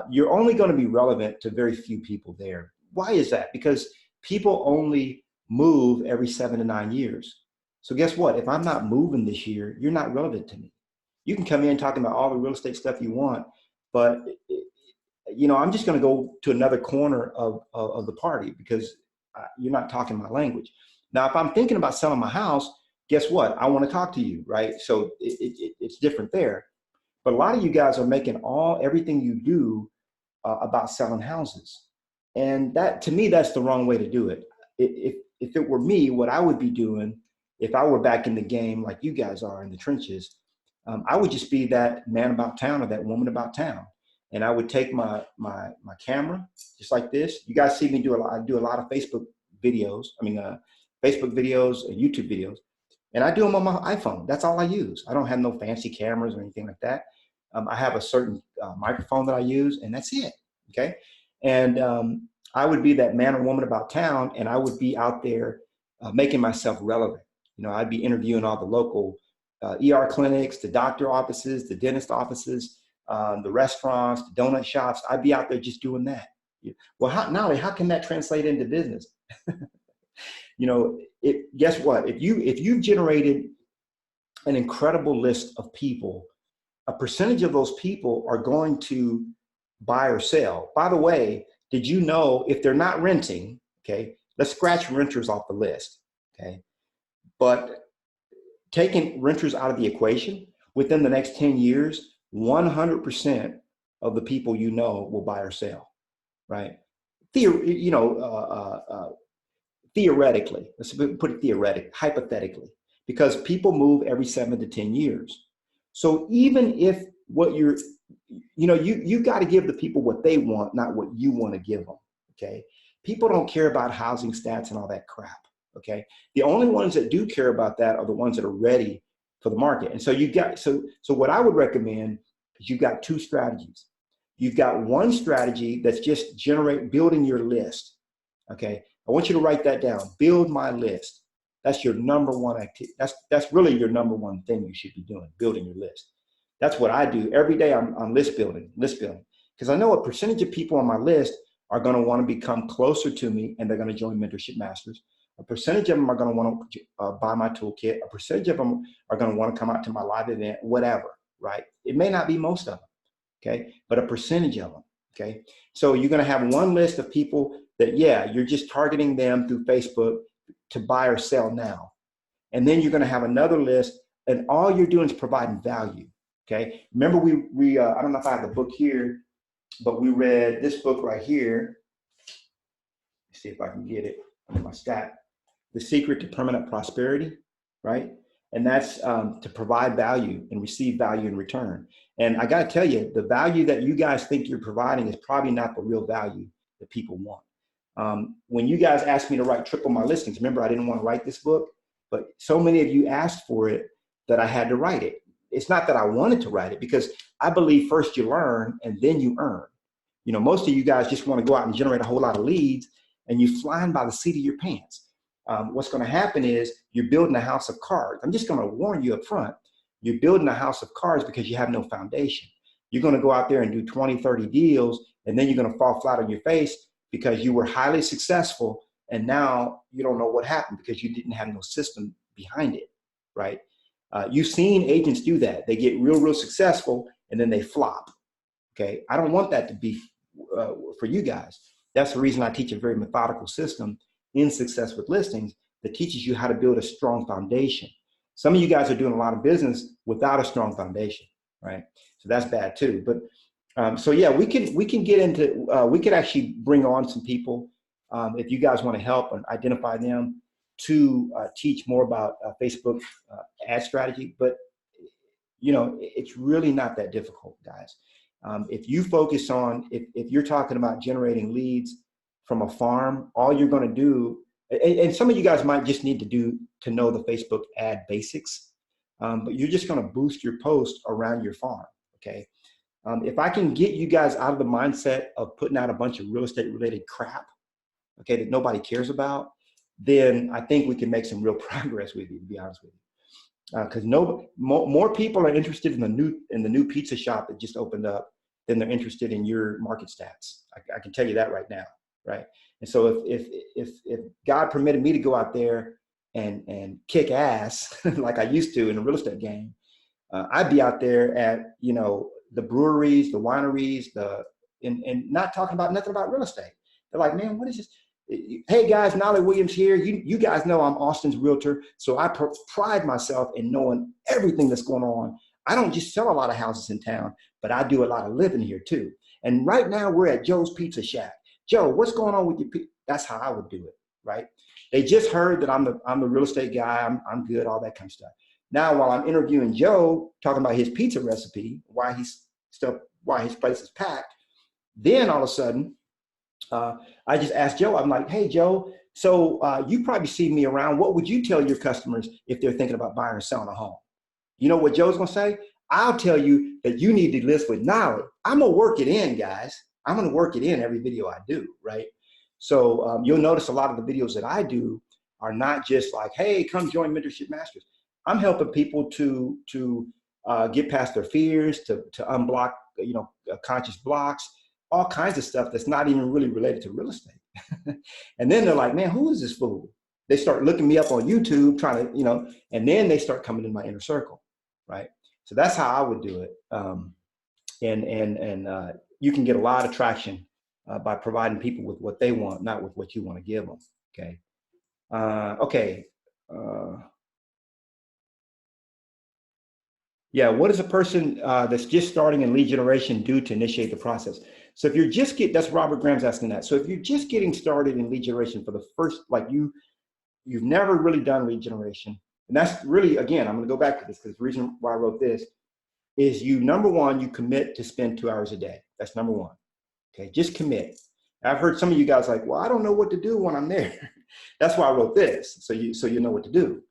you're only going to be relevant to very few people there. Why is that? Because people only move every 7 to 9 years. So guess what? If I'm not moving this year, you're not relevant to me. You can come in talking about all the real estate stuff you want, but I'm just going to go to another corner of the party because you're not talking my language. Now, if I'm thinking about selling my house, guess what? I want to talk to you, right? So it's different there. But a lot of you guys are making everything you do about selling houses. And that, to me, that's the wrong way to do it. If it were me, what I would be doing, if I were back in the game like you guys are in the trenches, I would just be that man about town or that woman about town. And I would take my camera just like this. You guys see me I do a lot of Facebook videos. Facebook videos and YouTube videos. And I do them on my iPhone. That's all I use. I don't have no fancy cameras or anything like that. I have a certain microphone that I use, and that's it. Okay. And I would be that man or woman about town, and I would be out there making myself relevant. I'd be interviewing all the local ER clinics, the doctor offices, the dentist offices, the restaurants, the donut shops. I'd be out there just doing that. Well, how can that translate into business? Guess what? If you've generated an incredible list of people, a percentage of those people are going to buy or sell. By the way, did you know if they're not renting, okay, let's scratch renters off the list, okay? But taking renters out of the equation, within the next 10 years, 100% of the people will buy or sell, right? Theoretically, let's put it hypothetically, because people move every 7 to 10 years. So even if you got to give the people what they want, not what you want to give them, okay? People don't care about housing stats and all that crap, okay? The only ones that do care about that are the ones that are ready for the market. And so so what I would recommend is you've got 2 strategies. You've got one strategy that's just building your list, okay? I want you to write that down. Build my list. That's your number one activity. That's really your number one thing you should be doing, building your list. That's what I do every day. I'm list building, because I know a percentage of people on my list are going to want to become closer to me, and they're going to join Mentorship Masters. A percentage of them are going to want to buy my toolkit. A percentage of them are going to want to come out to my live event, whatever, right? It may not be most of them, okay? But a percentage of them, okay? So you're going to have one list of people that, you're just targeting them through Facebook to buy or sell now. And then you're going to have another list, and all you're doing is providing value, okay? Remember, I don't know if I have the book here. but we read this book right here. Let's see if I can get it under my stack. The Secret to Permanent Prosperity, right? And that's to provide value and receive value in return. And I got to tell you, the value that you guys think you're providing is probably not the real value that people want. When you guys asked me to write Triple My Listings, remember I didn't want to write this book, but so many of you asked for it that I had to write it. It's not that I wanted to write it, because I believe first you learn and then you earn. You know, most of you guys just want to go out and generate a whole lot of leads, and you're flying by the seat of your pants. What's going to happen is you're building a house of cards. I'm just going to warn you up front. You're building a house of cards because you have no foundation. You're going to go out there and do 20, 30 deals, and then you're going to fall flat on your face because you were highly successful, and now you don't know what happened because you didn't have no system behind it, right? You've seen agents do that. They get real, real successful, and then they flop, okay? I don't want that to be for you guys. That's the reason I teach a very methodical system in Success with Listings that teaches you how to build a strong foundation. Some of you guys are doing a lot of business without a strong foundation, right? So that's bad too. But so yeah, we can get into, we could actually bring on some people if you guys want to help and identify them to teach more about Facebook ad strategy. But you know, it's really not that difficult, guys. If you focus on, if you're talking about generating leads from a farm, all you're going to do, and some of you guys might just need to know the Facebook ad basics, but you're just going to boost your post around your farm, okay? If I can get you guys out of the mindset of putting out a bunch of real estate related crap, okay, that nobody cares about, then I think we can make some real progress with you, to be honest with you. Because more people are interested in the new pizza shop that just opened up than they're interested in your market stats. I can tell you that right now, right? And so if God permitted me to go out there and kick ass like I used to in the real estate game, I'd be out there at, you know, the breweries, the wineries, and not talking about nothing about real estate. They're like, man, what is this? Hey guys, Knolly Williams here. You guys know I'm Austin's realtor, so I pride myself in knowing everything that's going on. I don't just sell a lot of houses in town, but I do a lot of living here too. And right now we're at Joe's Pizza Shack. Joe, what's going on with your pizza? That's how I would do it, right? They just heard that I'm the real estate guy. I'm good, all that kind of stuff. Now, while I'm interviewing Joe, talking about his pizza recipe, why his place is packed, then all of a sudden, I just asked Joe, I'm like, hey, Joe, so you probably see me around. What would you tell your customers if they're thinking about buying or selling a home? You know what Joe's going to say? I'll tell you that you need to list with Knolly. I'm going to work it in, guys. I'm going to work it in every video I do, right? So you'll notice a lot of the videos that I do are not just like, hey, come join Mentorship Masters. I'm helping people to get past their fears, to unblock, you know, conscious blocks, all kinds of stuff that's not even really related to real estate. And then they're like, man, who is this fool? They start looking me up on YouTube, trying to, you know, and then they start coming in my inner circle, right? So that's how I would do it. And you can get a lot of traction by providing people with what they want, not with what you want to give them, okay? Okay. Yeah, what does a person that's just starting in lead generation do to initiate the process? So if you're just that's Robert Graham's asking that. So if you're just getting started in lead generation for the first, like you've never really done lead generation, and that's really, again, I'm gonna go back to this because the reason why I wrote this is number one, you commit to spend 2 hours a day. That's number one, okay? Just commit. I've heard some of you guys like, well, I don't know what to do when I'm there. That's why I wrote this, so you know what to do.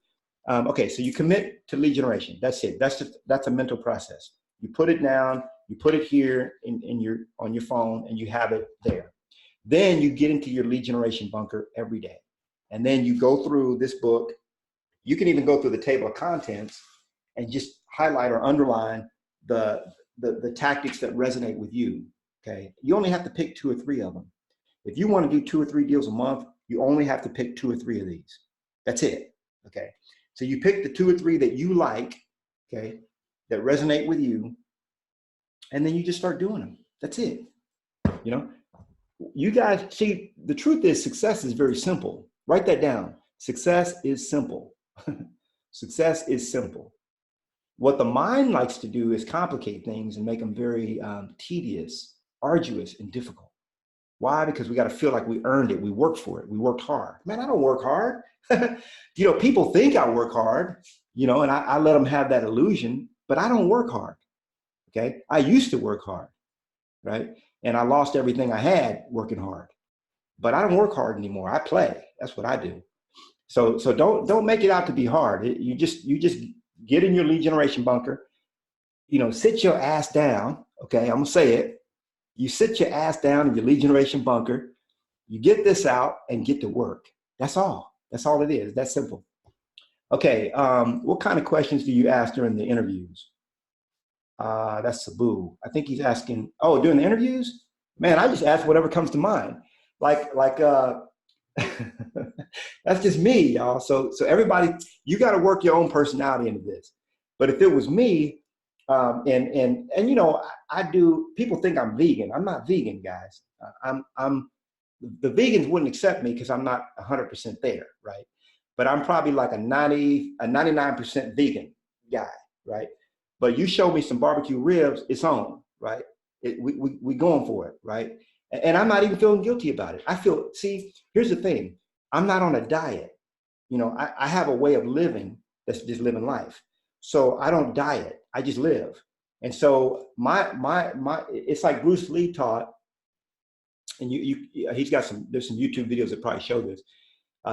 Okay, so you commit to lead generation. That's it. That's a mental process. You put it down. You put it here on your phone, and you have it there. Then you get into your lead generation bunker every day, and then you go through this book. You can even go through the table of contents and just highlight or underline the tactics that resonate with you. Okay, you only have to pick 2 or 3 of them. If you want to do 2 or 3 deals a month, you only have to pick 2 or 3 of these. That's it. Okay. So you pick the 2 or 3 that you like, okay, that resonate with you, and then you just start doing them. That's it. You know, you guys see, the truth is success is very simple. Write that down. Success is simple. Success is simple. What the mind likes to do is complicate things and make them very tedious arduous and difficult. Why? Because we got to feel like we earned it. We worked for it. We worked hard. Man, I don't work hard. People think I work hard, and I let them have that illusion, but I don't work hard. Okay. I used to work hard, right? And I lost everything I had working hard, but I don't work hard anymore. I play. That's what I do. So don't make it out to be hard. You just get in your lead generation bunker, sit your ass down. Okay. I'm gonna say it. You sit your ass down in your lead generation bunker, you get this out and get to work. That's all. That's all it is. That's simple. Okay. What kind of questions do you ask during the interviews? That's Sabu. I think he's asking, during the interviews? Man, I just ask whatever comes to mind. That's just me, y'all. So everybody, you got to work your own personality into this. But if it was me, I do. People think I'm vegan. I'm not vegan, guys. The vegans wouldn't accept me because I'm not 100% there, right? But I'm probably like a 99% vegan guy, right? But you show me some barbecue ribs, it's on, right? We going for it, right? And I'm not even feeling guilty about it. Here's the thing. I'm not on a diet. I have a way of living that's just living life. So I don't diet. I just live. And so it's like Bruce Lee taught, and there's some YouTube videos that probably show this.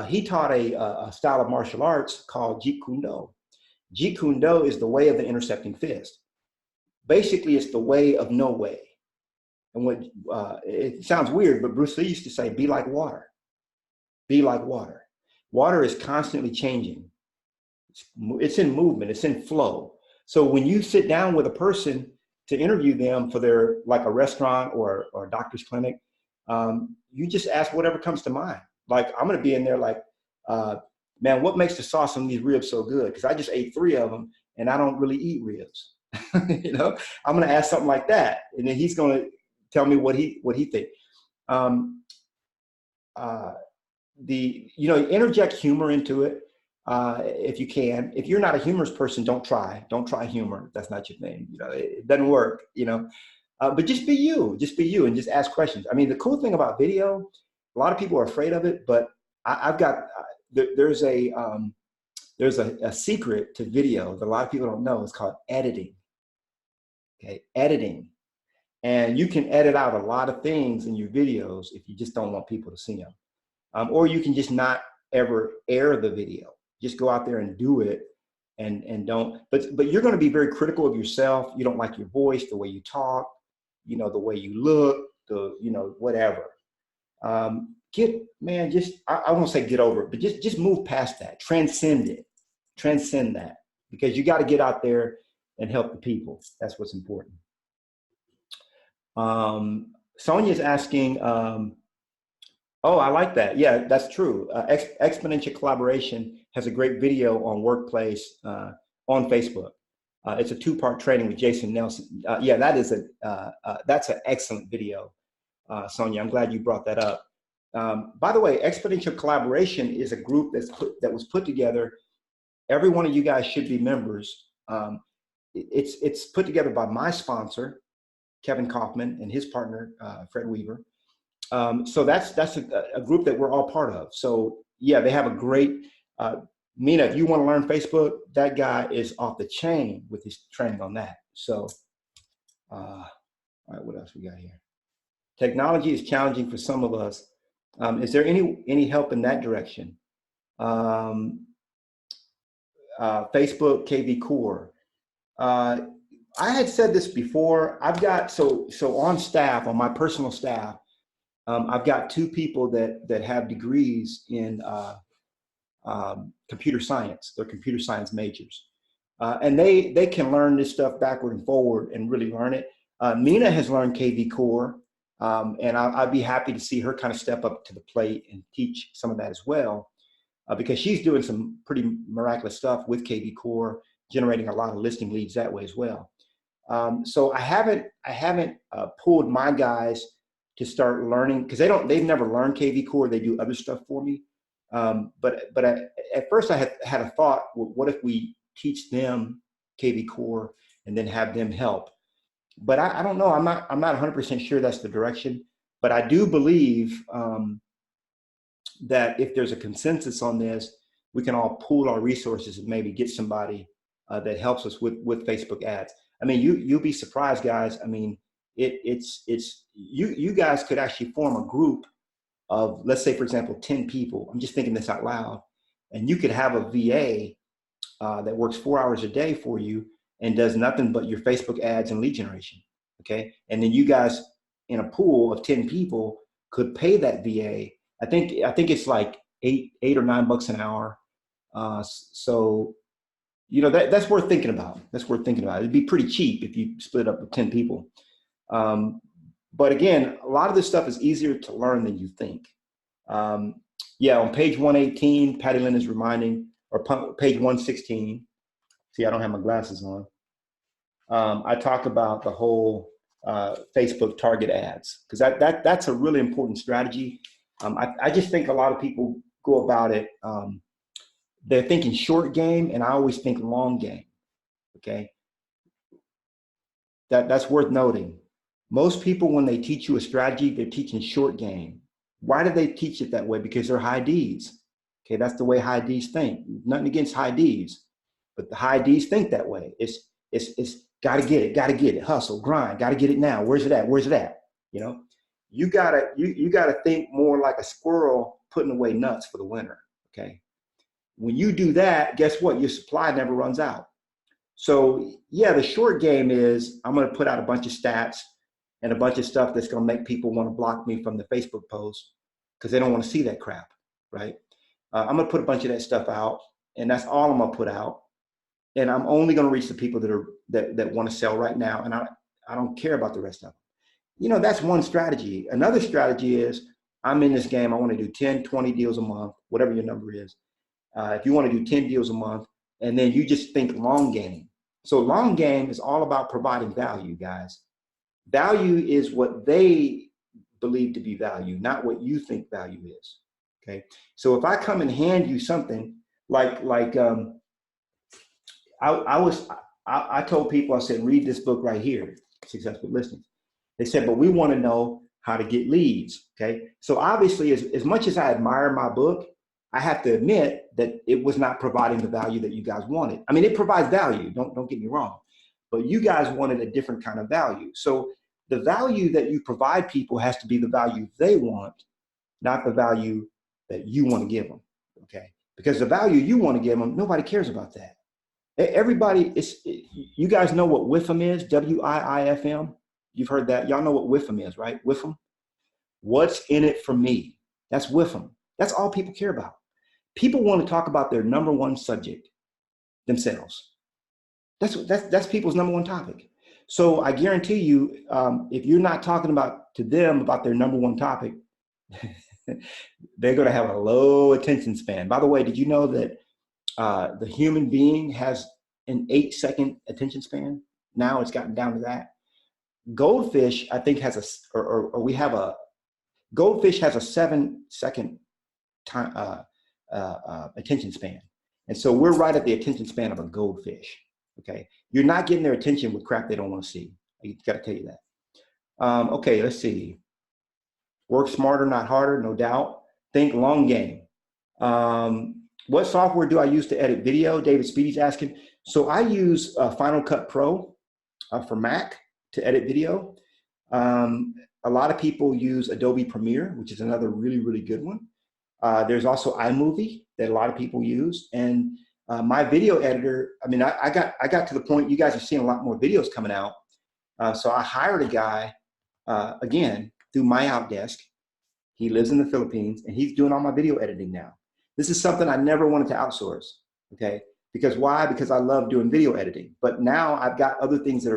He taught a style of martial arts called Jeet Kune Do. Jeet Kune Do is the way of the intercepting fist. Basically, it's the way of no way. And it sounds weird, but Bruce Lee used to say, be like water. Be like water. Water is constantly changing. It's in movement, it's in flow. So when you sit down with a person to interview them for their, like a restaurant or a doctor's clinic, you just ask whatever comes to mind. Like, I'm going to be in there like, man, what makes the sauce on these ribs so good? Because I just ate 3 of them and I don't really eat ribs. I'm going to ask something like that. And then he's going to tell me what he thinks. Interject humor into it. If you can. If you're not a humorous person, don't try humor. If that's not your thing. It doesn't work, but just be you and just ask questions. I mean, the cool thing about video, a lot of people are afraid of it, but there's a secret to video that a lot of people don't know. It's called editing. Okay. Editing. And you can edit out a lot of things in your videos if you just don't want people to see them. Or you can just not ever air the video. Just go out there and do it and don't, but you're going to be very critical of yourself. You don't like your voice, the way you talk, the way you look, whatever. I won't say get over it, but just move past that, transcend that, because you got to get out there and help the people. That's what's important. Sonia's asking, I like that. Yeah, that's true. Exponential Collaboration has a great video on workplace on Facebook. It's a 2-part training with Jason Nelson. That's an excellent video, Sonia. I'm glad you brought that up. By the way, Exponential Collaboration is a group that was put together. Every one of you guys should be members. It's put together by my sponsor, Kevin Kaufman, and his partner, Fred Weaver. So that's a group that we're all part of. So yeah, they have a great, Mina, if you want to learn Facebook, that guy is off the chain with his training on that. So, all right, what else we got here? Technology is challenging for some of us. Is there any help in that direction? Facebook, KV Core. I had said this before. I've got, so on staff, on my personal staff, I've got 2 people that have degrees in computer science. They're computer science majors. And they can learn this stuff backward and forward and really learn it. Mina has learned KV Core, and I'd be happy to see her kind of step up to the plate and teach some of that as well, because she's doing some pretty miraculous stuff with KV Core, generating a lot of listing leads that way as well. So I haven't pulled my guys to start learning, because they've never learned KV Core. They do other stuff for me. But at first I had a thought, well, what if we teach them KV Core and then have them help? but I don't know. I'm not 100% sure that's the direction. But I do believe that if there's a consensus on this, we can all pool our resources and maybe get somebody that helps us with Facebook ads. I mean, you'll be surprised, guys. I mean, it's you guys could actually form a group of, let's say, for example, 10 people. I'm just thinking this out loud, and you could have a VA that works 4 hours a day for you and does nothing but your Facebook ads and lead generation. Okay, and then you guys in a pool of 10 people could pay that VA. I think it's like $8 or $9 an hour. So that's worth thinking about. That's worth thinking about. It'd be pretty cheap if you split it up with 10 people. But again, a lot of this stuff is easier to learn than you think. Yeah, on page 118, Patty Lynn is reminding, or page 116. See, I don't have my glasses on. I talk about the whole Facebook target ads, because that's a really important strategy. I just think a lot of people go about it. They're thinking short game, and I always think long game. Okay, that's worth noting. Most people, when they teach you a strategy, they're teaching short game. Why do they teach it that way? Because they're high Ds. Okay, that's the way high Ds think. Nothing against high Ds, but the high Ds think that way. It's gotta get it, hustle, grind, gotta get it now. Where's it at? Where's it at? You gotta think more like a squirrel putting away nuts for the winter. Okay, when you do that, guess what? Your supply never runs out. So yeah, the short game is I'm gonna put out a bunch of stats and a bunch of stuff that's gonna make people want to block me from the Facebook post because they don't want to see that crap, right? I'm gonna put a bunch of that stuff out, and that's all I'm gonna put out. And I'm only gonna reach the people that want to sell right now, and I don't care about the rest of them. That's one strategy. Another strategy is I'm in this game. I want to do 10, 20 deals a month, whatever your number is. If you want to do 10 deals a month, and then you just think long game. So long game is all about providing value, guys. Value is what they believe to be value, not what you think value is. Okay. So if I come and hand you something like I told people, I said, read this book right here, Successful Listening. They said, but we want to know how to get leads. Okay. So obviously, as much as I admire my book, I have to admit that it was not providing the value that you guys wanted. I mean, it provides value. Don't get me wrong, but you guys wanted a different kind of value. So the value that you provide people has to be the value they want, not the value that you want to give them. Okay. Because the value you want to give them, nobody cares about that. Everybody you guys know what WIFM is, WIIFM. You've heard that. Y'all know what WIFM is, right? WIFM. What's in it for me? That's WIFM. That's all people care about. People want to talk about their number one subject, themselves. That's people's number one topic. So I guarantee you, if you're not talking to them about their number one topic, they're going to have a low attention span. By the way, did you know that the human being has an 8-second attention span? Now it's gotten down to that. Goldfish, I think, has goldfish has a 7-second time attention span, and so we're right at the attention span of a goldfish. Okay, you're not getting their attention with crap they don't want to see. I got to tell you that. Okay, let's see. Work smarter, not harder, no doubt. Think long game. What software do I use to edit video? David Speedy's asking. So I use Final Cut Pro for Mac to edit video. A lot of people use Adobe Premiere, which is another really, really good one. There's also iMovie that a lot of people use. And my video editor, I mean, I got to the point, you guys are seeing a lot more videos coming out. So I hired a guy, again, through my Outdesk. He lives in the Philippines, and he's doing all my video editing now. This is something I never wanted to outsource, okay? Because why? Because I love doing video editing. But now I've got other things that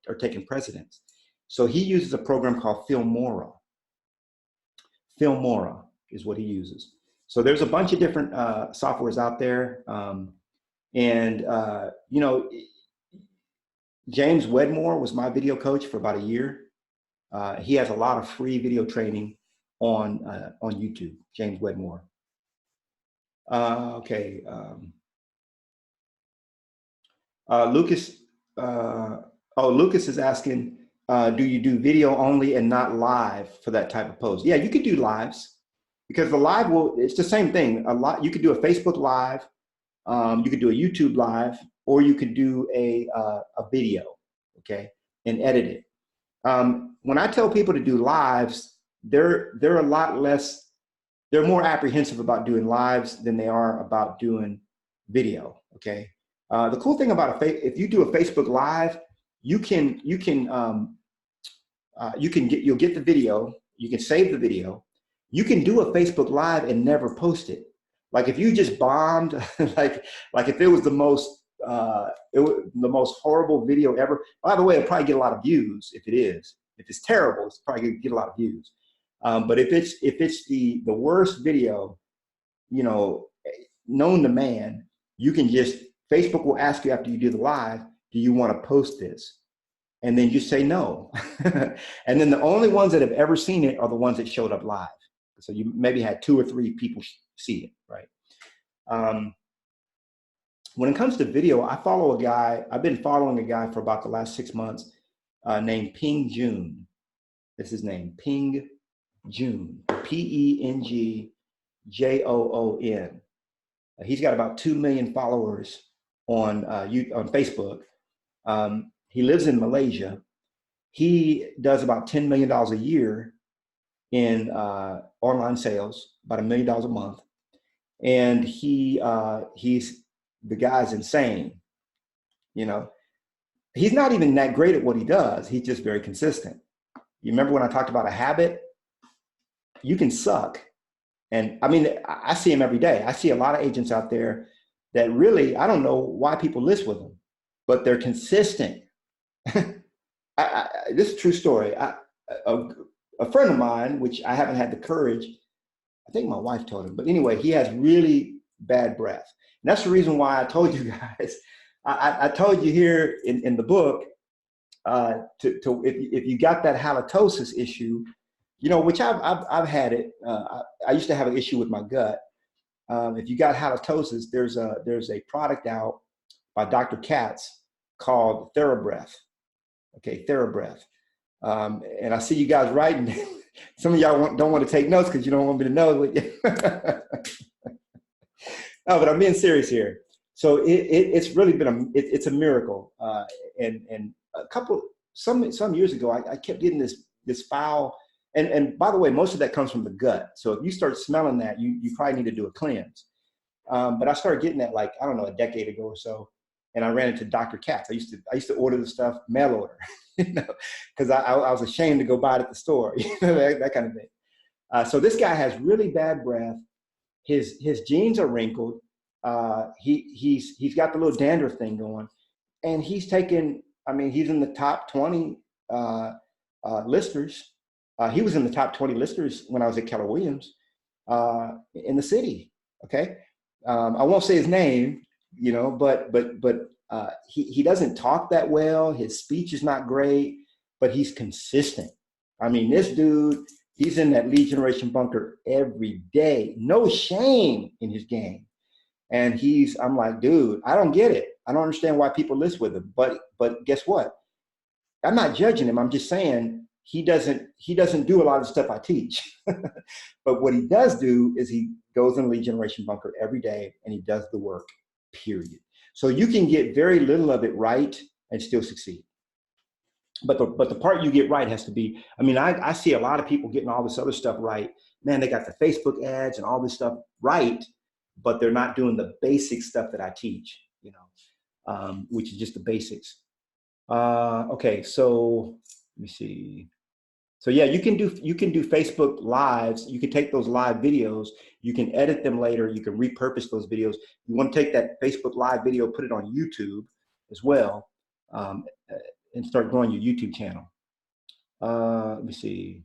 are taking precedence. So he uses a program called Filmora. Filmora is what he uses. So there's a bunch of different softwares out there. James Wedmore was my video coach for about a year. He has a lot of free video training on YouTube, James Wedmore. Okay. Lucas Oh, Lucas is asking, do you do video only and not live for that type of post? Yeah, you could do lives because the live will, it's the same thing. A lot, you could do a Facebook live, you could do a YouTube live, or you could do a video, okay, and edit it. When I tell people to do lives, they're a lot less, they're more apprehensive about doing lives than they are about doing video. Okay. The cool thing about if you do a Facebook live, you'll get the video, you can save the video, you can do a Facebook live and never post it. Like if you just bombed, like if it was the most horrible video ever. By the way, it'll probably get a lot of views if it is. If it's terrible, it's probably gonna get a lot of views. But if it's the worst video, you know, known to man, you can just, Facebook will ask you after you do the live, do you want to post this? And then you say no. And then the only ones that have ever seen it are the ones that showed up live. So you maybe had 2 or 3 people see it, right? When it comes to video, I've been following a guy for about the last 6 months named Ping Jun. That's his name, Ping Jun, Pengjoon. He's got about 2 million followers on Facebook. He lives in Malaysia. He does about $10 million a year in online sales, about $1 million a month. And the guy's insane. You know, he's not even that great at what he does. He's just very consistent. You remember when I talked about a habit? You can suck. And I mean, I see him every day. I see a lot of agents out there that really, I don't know why people list with them, but they're consistent. This is a true story. A friend of mine, which I haven't had the courage, I think my wife told him, but anyway, he has really bad breath. And that's the reason why I told you guys, I told you here in the book, if you got that halitosis issue, you know, which I've had it. I used to have an issue with my gut. If you got halitosis, there's a product out by Dr. Katz called TheraBreath. Okay, TheraBreath. And I see you guys writing. Some of y'all don't want to take notes because you don't want me to know. No, but I'm being serious here. So it's really been it's a miracle. And some years ago, I kept getting this foul. And by the way, most of that comes from the gut. So if you start smelling that, you probably need to do a cleanse. But I started getting that, like, I don't know, a decade ago or so. And I ran into Dr. Katz. I used to order the stuff, mail order, you know, because I was ashamed to go buy it at the store, you know, that kind of thing. So this guy has really bad breath. His jeans are wrinkled. He's got the little dandruff thing going, and he's in the top 20 listers. He was in the top 20 listers when I was at Keller Williams in the city. Okay, I won't say his name, you know, but he doesn't talk that well. His speech is not great, but he's consistent. I mean, this dude, he's in that lead generation bunker every day. No shame in his game. And I'm like, dude, I don't get it. I don't understand why people list with him. But guess what? I'm not judging him. I'm just saying he doesn't do a lot of the stuff I teach. But what he does do is he goes in the lead generation bunker every day and he does the work, period. So you can get very little of it right and still succeed. But the part you get right has to be, I mean, I see a lot of people getting all this other stuff right. Man, they got the Facebook ads and all this stuff right, but they're not doing the basic stuff that I teach, you know, which is just the basics. Okay, so let me see. So yeah, you can do Facebook lives. You can take those live videos. You can edit them later. You can repurpose those videos. You want to take that Facebook live video, put it on YouTube as well, and start growing your YouTube channel. Let me see.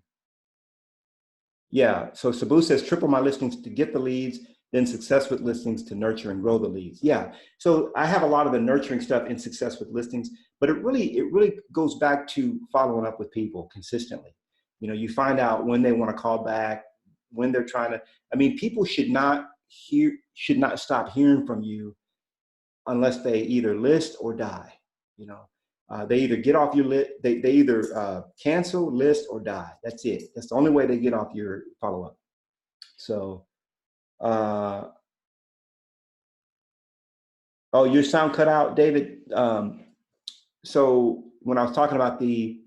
Yeah, so Sabu says triple my listings to get the leads, then success with listings to nurture and grow the leads. Yeah, so I have a lot of the nurturing stuff in success with listings, but it really goes back to following up with people consistently. You know, you find out when they want to call back, when they're trying to, I mean, people should not stop hearing from you unless they either list or die, you know. They either get off your list, they either cancel, list, or die. That's it. That's the only way they get off your follow-up. So, oh, your sound cut out, David. So when I was talking about the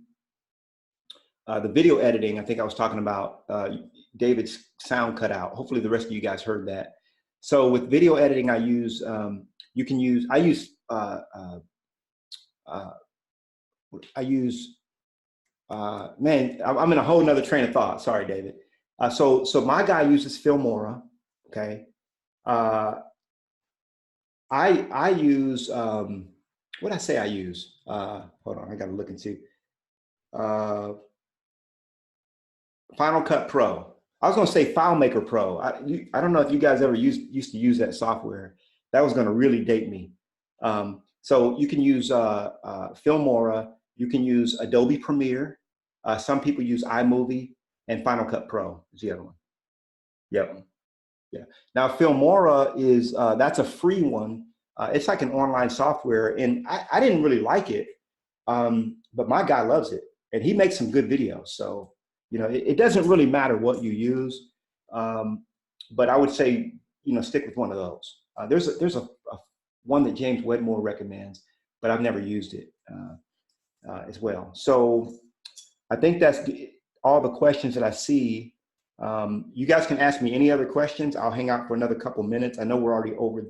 video editing, I think I was talking about David's sound cut out. Hopefully the rest of you guys heard that. So with video editing, I use, man, I'm in a whole nother train of thought. Sorry, David. So my guy uses Filmora. Okay. I use, what did I say I use? Hold on, I got to look and see. Final Cut Pro. I was going to say FileMaker Pro. I don't know if you guys ever used to use that software. That was going to really date me. So you can use Filmora. You can use Adobe Premiere. Some people use iMovie, and Final Cut Pro is the other one. Yep. Yeah. Now Filmora is that's a free one. It's like an online software, and I didn't really like it, but my guy loves it, and he makes some good videos. So it doesn't really matter what you use, but I would say stick with one of those. There's a one that James Wedmore recommends, but I've never used it as well. So I think that's all the questions that I see. You guys can ask me any other questions. I'll hang out for another couple minutes. I know we're already over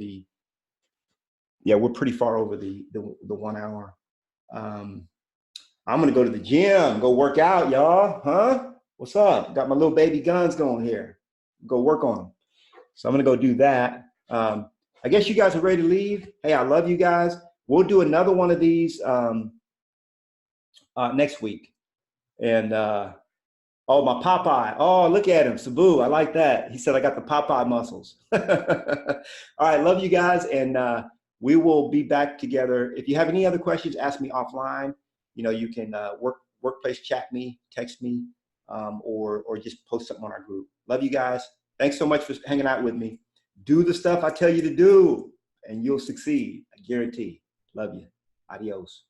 we're pretty far over the 1 hour. I'm gonna go to the gym, go work out, y'all. Huh? What's up? Got my little baby guns going here. Go work on them. So I'm gonna go do that. I guess you guys are ready to leave. Hey, I love you guys. We'll do another one of these next week. And oh, my Popeye. Oh, look at him. Sabu, I like that. He said I got the Popeye muscles. All right, love you guys. And we will be back together. If you have any other questions, ask me offline. You can workplace chat me, text me, or just post something on our group. Love you guys. Thanks so much for hanging out with me. Do the stuff I tell you to do, and you'll succeed. I guarantee. Love you. Adios.